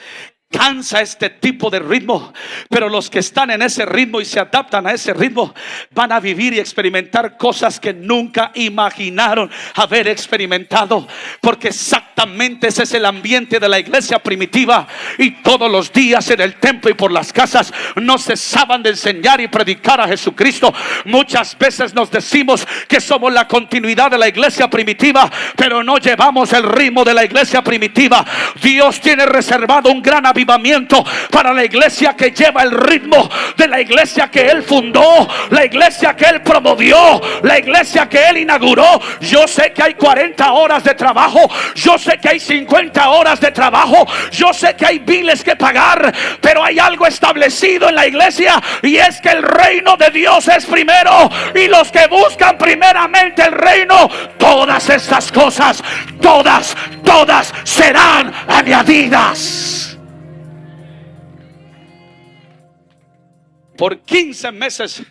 Cansa este tipo de ritmo, pero los que están en ese ritmo y se adaptan a ese ritmo van a vivir y experimentar cosas que nunca imaginaron haber experimentado, porque exactamente ese es el ambiente de la iglesia primitiva. Y todos los días en el templo y por las casas no cesaban de enseñar y predicar a Jesucristo. Muchas veces nos decimos que somos la continuidad de la iglesia primitiva, pero no llevamos el ritmo de la iglesia primitiva. Dios tiene reservado un gran avivamiento para la iglesia que lleva el ritmo de la iglesia que Él fundó, la iglesia que Él promovió, la iglesia que Él inauguró. Yo sé que hay 40 horas de trabajo, yo sé que hay 50 horas de trabajo, yo sé que hay biles que pagar, pero hay algo establecido en la iglesia, y es que el reino de Dios es primero, y los que buscan primeramente el reino, todas estas cosas, todas serán añadidas. Por 15 meses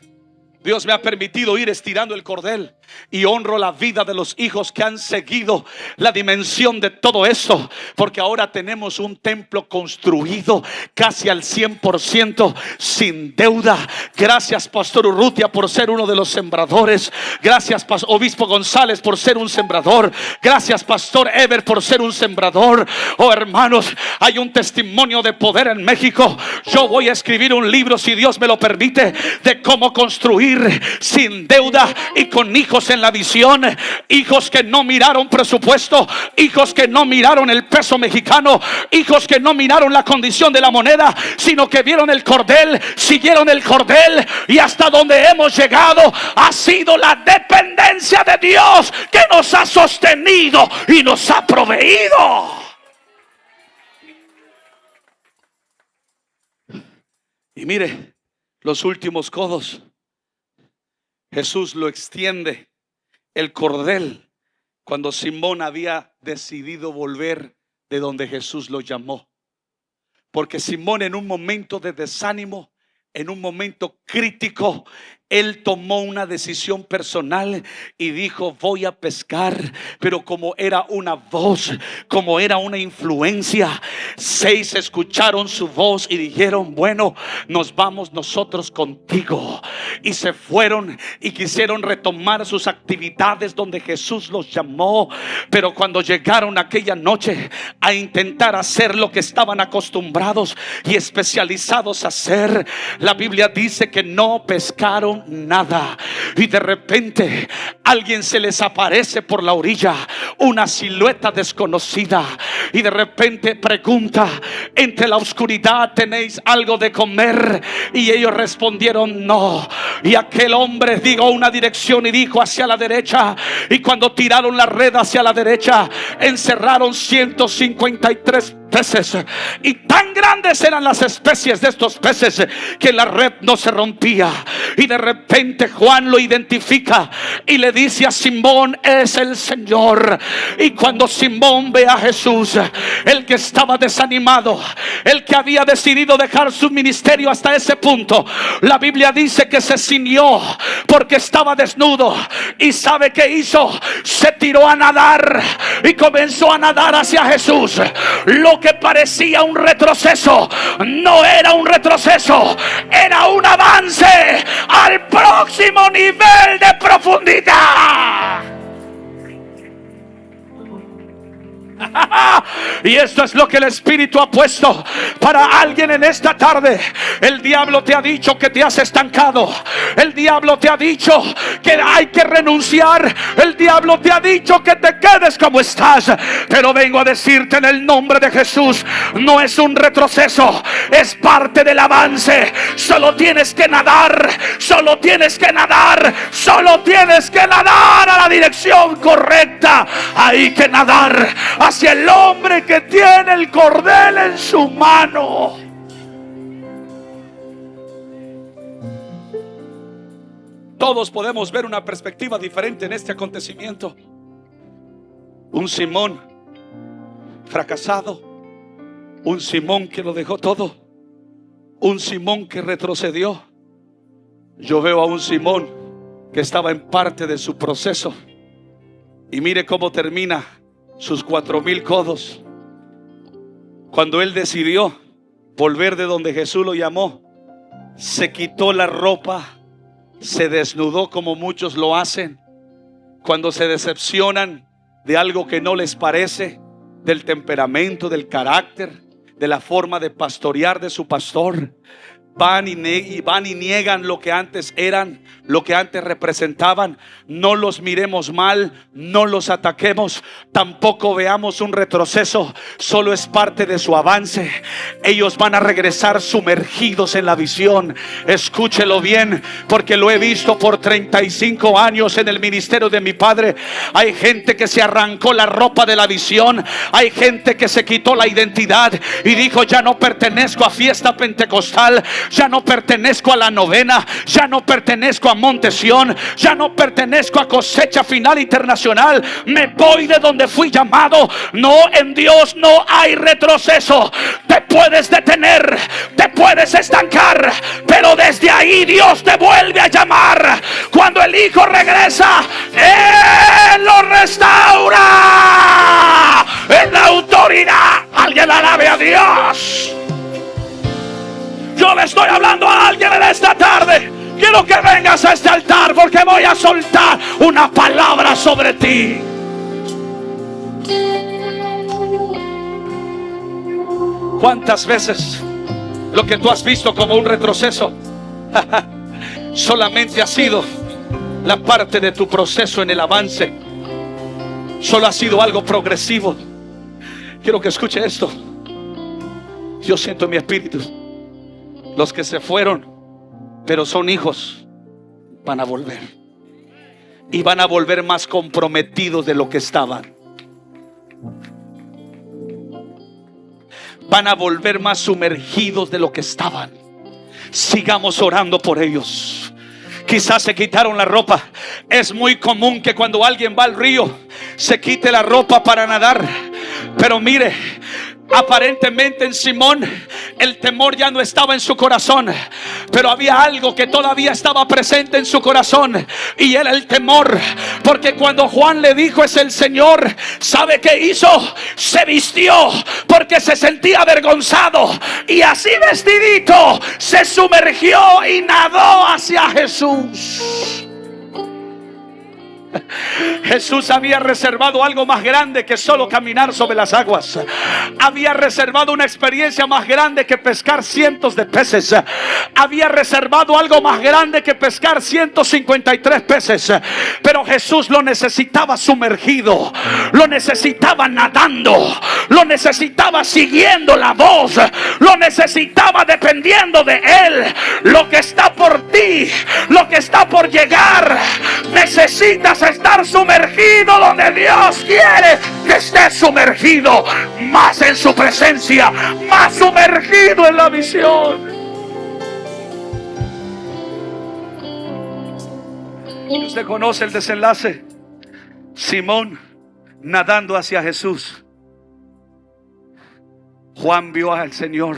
Dios me ha permitido ir estirando el cordel, y honro la vida de los hijos que han seguido la dimensión de todo esto, porque ahora tenemos un templo construido casi al 100%, sin deuda. Gracias, Pastor Urrutia, por ser uno de los sembradores. Gracias, Obispo González, por ser un sembrador. Gracias, Pastor Ever, por ser un sembrador. Oh, hermanos, hay un testimonio de poder en México. Yo voy a escribir un libro, si Dios me lo permite, de cómo construir sin deuda y con hijos en la visión. Hijos que no miraron presupuesto, hijos que no miraron el peso mexicano, hijos que no miraron la condición de la moneda, sino que vieron el cordel, siguieron el cordel, y hasta donde hemos llegado ha sido la dependencia de Dios que nos ha sostenido y nos ha proveído. Y mire, los últimos codos, Jesús lo extiende, el cordel, cuando Simón había decidido volver de donde Jesús lo llamó. Porque Simón, en un momento de desánimo, en un momento crítico, él tomó una decisión personal y dijo: voy a pescar. Pero como era una voz, como era una influencia, 6 escucharon su voz y dijeron: bueno, nos vamos nosotros contigo. Y se fueron y quisieron retomar sus actividades donde Jesús los llamó. Pero cuando llegaron aquella noche a intentar hacer lo que estaban acostumbrados y especializados a hacer, la Biblia dice que no pescaron nada. Y de repente alguien se les aparece por la orilla, una silueta desconocida, y de repente pregunta: entre la oscuridad, ¿tenéis algo de comer? Y ellos respondieron: no. Y aquel hombre dio una dirección y dijo: hacia la derecha. Y cuando tiraron la red hacia la derecha, encerraron 153 peces, y tan grandes eran las especies de estos peces que la red no se rompía. Y de repente Juan lo identifica y le dice a Simón: es el Señor. Y cuando Simón ve a Jesús, el que estaba desanimado, el que había decidido dejar su ministerio hasta ese punto, la Biblia dice que se ciñó porque estaba desnudo. ¿Y sabe qué hizo? Se tiró a nadar y comenzó a nadar hacia Jesús. Lo que parecía un retroceso no era un retroceso, era un avance al próximo nivel de profundidad. Y esto es lo que el Espíritu ha puesto para alguien en esta tarde. El diablo te ha dicho que te has estancado. El diablo te ha dicho que hay que renunciar. El diablo te ha dicho que te quedes como estás. Pero vengo a decirte en el nombre de Jesús: no es un retroceso, es parte del avance. Solo tienes que nadar, solo tienes que nadar, solo tienes que nadar a la dirección correcta. Hay que nadar hacia el hombre que tiene el cordel en su mano. Todos podemos ver una perspectiva diferente en este acontecimiento. Un Simón fracasado, un Simón que lo dejó todo, un Simón que retrocedió. Yo veo a un Simón que estaba en parte de su proceso, y mire cómo termina sus 4000 codos. Cuando él decidió volver de donde Jesús lo llamó, se quitó la ropa, se desnudó como muchos lo hacen cuando se decepcionan de algo que no les parece, del temperamento, del carácter, de la forma de pastorear de su pastor. Van y niegan lo que antes eran, lo que antes representaban. No los miremos mal, no los ataquemos, tampoco veamos un retroceso. Solo es parte de su avance. Ellos van a regresar sumergidos en la visión. Escúchelo bien, porque lo he visto por 35 años en el ministerio de mi padre. Hay gente que se arrancó la ropa de la visión. Hay gente que se quitó la identidad y dijo: ya no pertenezco a Fiesta Pentecostal, ya no pertenezco a la novena, ya no pertenezco a Montesión, ya no pertenezco a Cosecha Final Internacional. Me voy de donde fui llamado. No, en Dios no hay retroceso. Te puedes detener, te puedes estancar, pero desde ahí Dios te vuelve a llamar. Cuando el Hijo regresa, Él lo restaura en la autoridad. Alguien alabe a Dios. Yo le estoy hablando a alguien en esta tarde. Quiero que vengas a este altar, porque voy a soltar una palabra sobre ti. ¿Cuántas veces lo que tú has visto como un retroceso solamente ha sido la parte de tu proceso en el avance? Solo ha sido algo progresivo. Quiero que escuche esto. Yo siento en mi espíritu: los que se fueron, pero son hijos, van a volver. Y van a volver más comprometidos de lo que estaban. Van a volver más sumergidos de lo que estaban. sigamos orando por ellos. Quizás se quitaron la ropa. Es muy común que cuando alguien va al río se quite la ropa para nadar. Pero mire, aparentemente en Simón el temor ya no estaba en su corazón, pero había algo que todavía estaba presente en su corazón, y era el temor. Porque cuando Juan le dijo es el Señor, ¿sabe qué hizo? Se vistió porque se sentía avergonzado, y así vestidito se sumergió y nadó hacia Jesús. Jesús había reservado algo más grande que solo caminar sobre las aguas. Había reservado una experiencia más grande que pescar cientos de peces. Había reservado algo más grande que pescar 153 peces. Pero Jesús lo necesitaba sumergido, lo necesitaba nadando, lo necesitaba siguiendo la voz, lo necesitaba dependiendo de Él. Lo que está por ti, lo que está por llegar, necesitas estar sumergido donde Dios quiere que estés sumergido, más en su presencia, más sumergido en la visión. Y usted conoce el desenlace. Simón nadando hacia Jesús. Juan vio al Señor,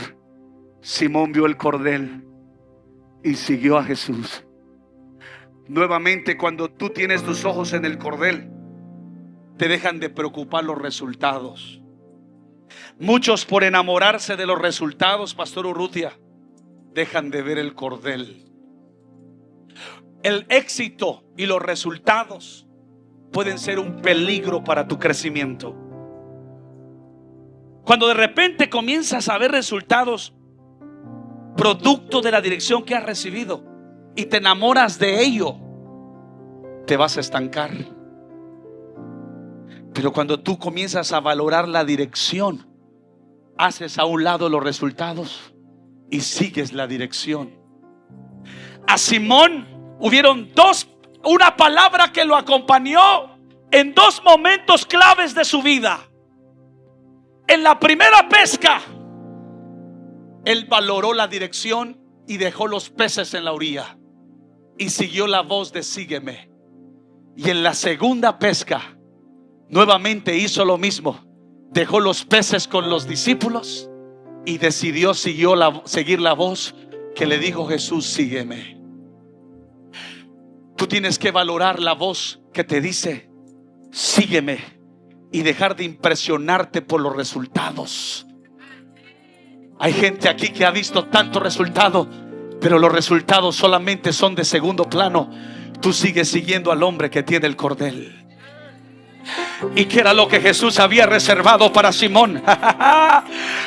Simón vio el cordel y siguió a Jesús. Nuevamente, cuando tú tienes tus ojos en el cordel, te dejan de preocupar los resultados. Muchos, por enamorarse de los resultados, Pastor Urrutia, dejan de ver el cordel. El éxito y los resultados pueden ser un peligro para tu crecimiento. Cuando de repente comienzas a ver resultados producto de la dirección que has recibido y te enamoras de ello, te vas a estancar. Pero cuando tú comienzas a valorar la dirección, haces a un lado los resultados y sigues la dirección. A Simón hubieron una palabra que lo acompañó en dos momentos claves de su vida. En la primera pesca, él valoró la dirección y dejó los peces en la orilla y siguió la voz de sígueme. Y en la segunda pesca, nuevamente hizo lo mismo. Dejó los peces con los discípulos y decidió seguir la voz que le dijo Jesús, sígueme. Tú tienes que valorar la voz que te dice, sígueme, y dejar de impresionarte por los resultados. Hay gente aquí que ha visto tanto resultado, pero los resultados solamente son de segundo plano. Tú sigues siguiendo al hombre que tiene el cordel. ¿Y qué era lo que Jesús había reservado para Simón?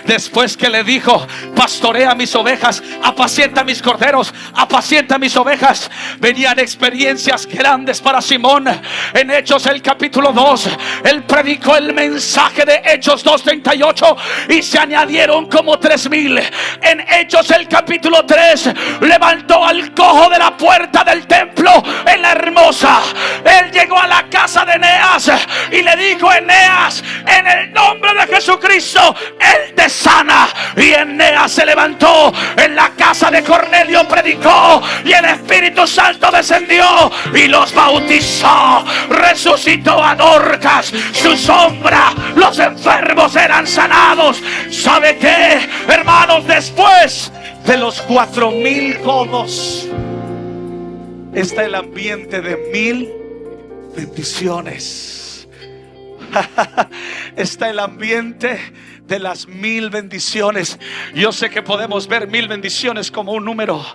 Después que le dijo, pastorea mis ovejas, apacienta mis corderos, apacienta mis ovejas, venían experiencias grandes para Simón. En Hechos el capítulo 2, él predicó el mensaje de Hechos 2:38 y se añadieron como 3,000. En Hechos el capítulo 3, levantó al cojo de la puerta del templo en la Hermosa. Él llegó a la casa de Eneas y le dijo, Eneas, en el nombre de Jesucristo, Él te sana. Y Eneas se levantó, en la casa de Cornelio predicó y el Espíritu Santo descendió y los bautizó. Resucitó a Dorcas, su sombra, los enfermos eran sanados. ¿Sabe qué, hermanos? Después de los 4,000 codos está el ambiente de 1,000 bendiciones. Está el ambiente de las 1,000 bendiciones. Yo sé que podemos ver 1,000 bendiciones como un número,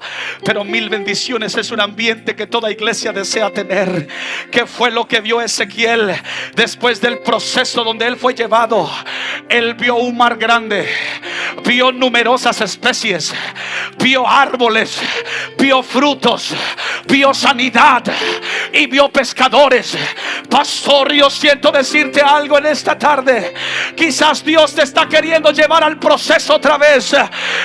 pero 1,000 bendiciones es un ambiente que toda iglesia desea tener. ¿Qué fue lo que vio Ezequiel después del proceso donde él fue llevado? Él vio un mar grande, vio numerosas especies, vio árboles, vio frutos, vio sanidad y vio pescadores. Pastor, yo siento decirte algo en esta tarde. Quizás Dios te está está queriendo llevar al proceso otra vez.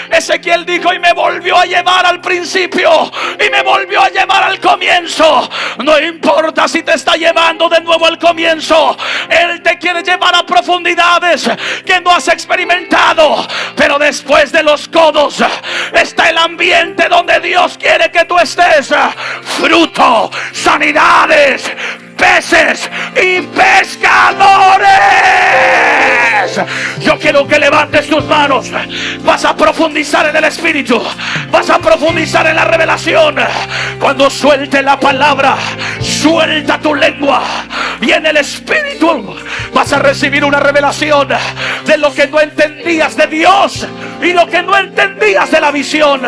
Ezequiel dijo: y me volvió a llevar al principio, y me volvió a llevar al comienzo. No importa si te está llevando de nuevo al comienzo, Él te quiere llevar a profundidades que no has experimentado. Pero después de los codos está el ambiente donde Dios quiere que tú estés. Fruto, sanidades, peces y pescadores. Yo quiero que levantes tus manos. Vas a profundizar en el Espíritu, vas a profundizar en la revelación. Cuando suelte la palabra, suelta tu lengua y en el Espíritu vas a recibir una revelación de lo que no entendías de Dios y lo que no entendías de la visión.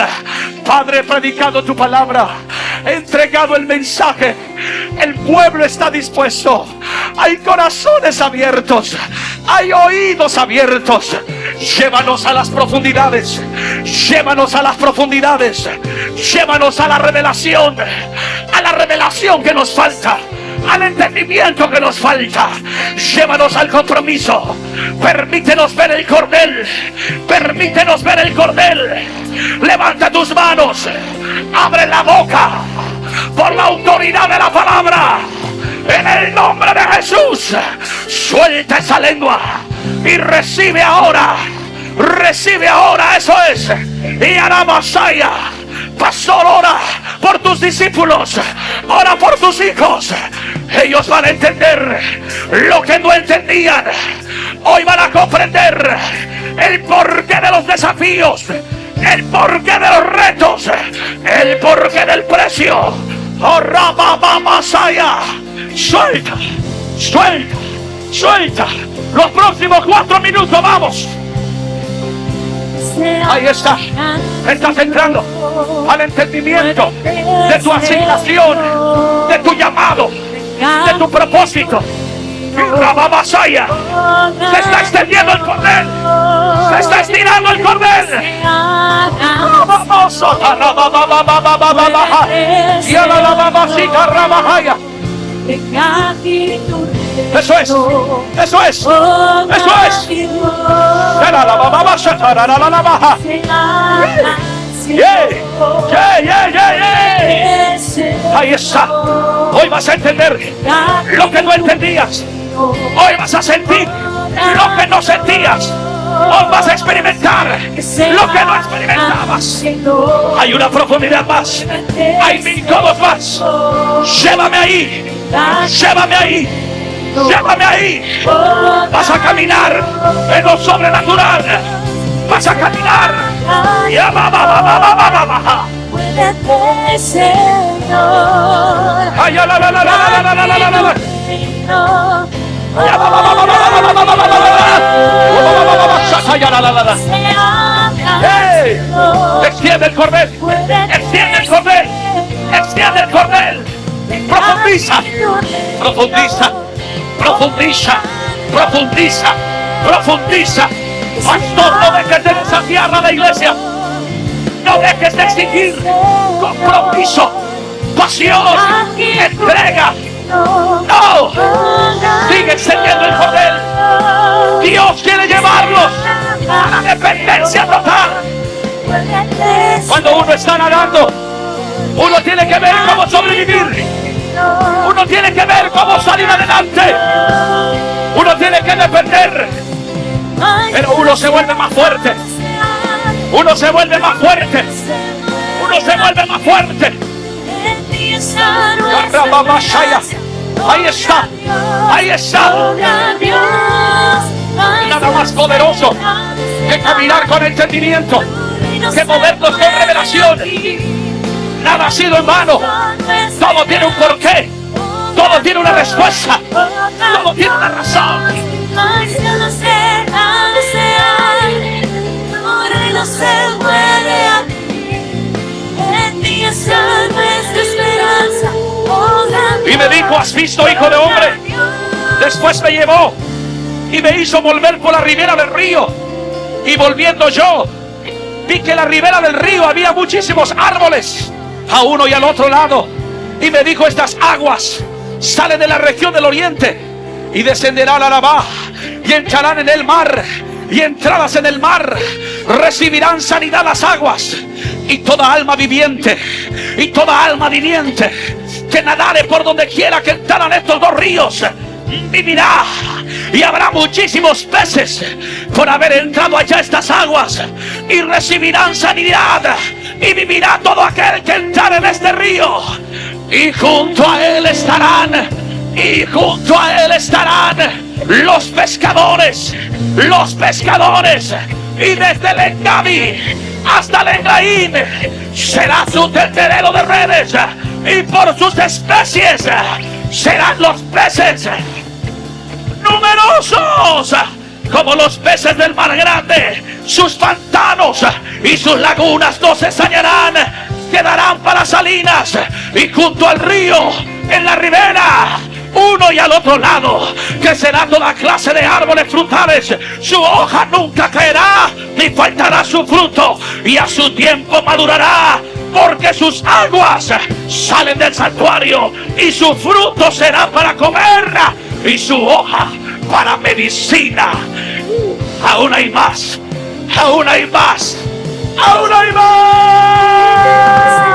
Padre, he predicado tu palabra, he entregado el mensaje. El pueblo está dispuesto. Hay corazones abiertos, hay oídos abiertos. Llévanos a las profundidades, llévanos a las profundidades, llévanos a la revelación que nos falta, al entendimiento que nos falta. Llévanos al compromiso. Permítenos ver el cordel, permítenos ver el cordel. Levanta tus manos, abre la boca por la autoridad de la palabra. En el nombre de Jesús, suelta esa lengua y recibe ahora, eso es. Y Aramasaya, pastor, ora por tus discípulos, ora por tus hijos. Ellos van a entender lo que no entendían. Hoy van a comprender el porqué de los desafíos, el porqué de los retos, el porqué del precio. Oh, Rabamasaya. Suelta, suelta, suelta. Los próximos 4 minutos, vamos. Ahí está. Estás entrando al entendimiento de tu asignación, de tu llamado, de tu propósito. Rabamasaya. Se está extendiendo el cordel, se está estirando el cordel. Eso es, eso es, eso es. Ahí está. Hoy vas a entender lo que no entendías. Hoy vas a sentir lo que no sentías. Hoy vas a experimentar lo que no experimentabas. Hay una profundidad más, hay 1000 codos más. Llévame ahí, llévame ahí, llévame ahí. Vas a caminar en lo sobrenatural. Vas a caminar. Ya va, va, va, va, va, va, va, va. Ay, la, la, la, la, la, la, la, la, la, la. Extiende el cordel, extiende el cordel, extiende el cordel. Profundiza, profundiza, profundiza, profundiza, profundiza. Pastor, no dejes de desafiar a la iglesia, no dejes de exigir compromiso, pasión, entrega. No, sigue extendiendo el cordel. Dios quiere llevarlos a la dependencia total. Cuando uno está nadando, uno tiene que ver cómo sobrevivir, uno tiene que ver cómo salir adelante, uno tiene que depender, pero uno se vuelve más fuerte, uno se vuelve más fuerte, uno se vuelve más fuerte. Ahí está, ahí está. Nada más poderoso que caminar con entendimiento, que movernos con revelación. Nada ha sido en vano. Todo tiene un porqué, todo tiene una respuesta, todo tiene una razón. Y me dijo: ¿has visto, hijo de hombre? Después me llevó y me hizo volver por la ribera del río. Y volviendo yo, vi que en la ribera del río había muchísimos árboles, a uno y al otro lado. Y me dijo: estas aguas salen de la región del oriente y descenderán a Arabá y entrarán en el mar y entradas en el mar. Recibirán sanidad las aguas, y toda alma viviente que nadare por donde quiera que entraran estos dos ríos vivirá. Y habrá muchísimos peces por haber entrado allá estas aguas, y recibirán sanidad, y vivirá todo aquel que entrare en este río. Y junto a él estarán los pescadores, y desde el Engabi hasta el Engaín será su tendedero de redes, y por sus especies serán los peces numerosos como los peces del mar grande. Sus pantanos y sus lagunas no se sanearán, quedarán para salinas, y junto al río, en la ribera, uno y al otro lado, crecerá toda clase de árboles frutales. Su hoja nunca caerá, ni faltará su fruto, y a su tiempo madurará, porque sus aguas salen del santuario, y su fruto será para comer, y su hoja para medicina. Aún hay más, aún hay más, aún hay más.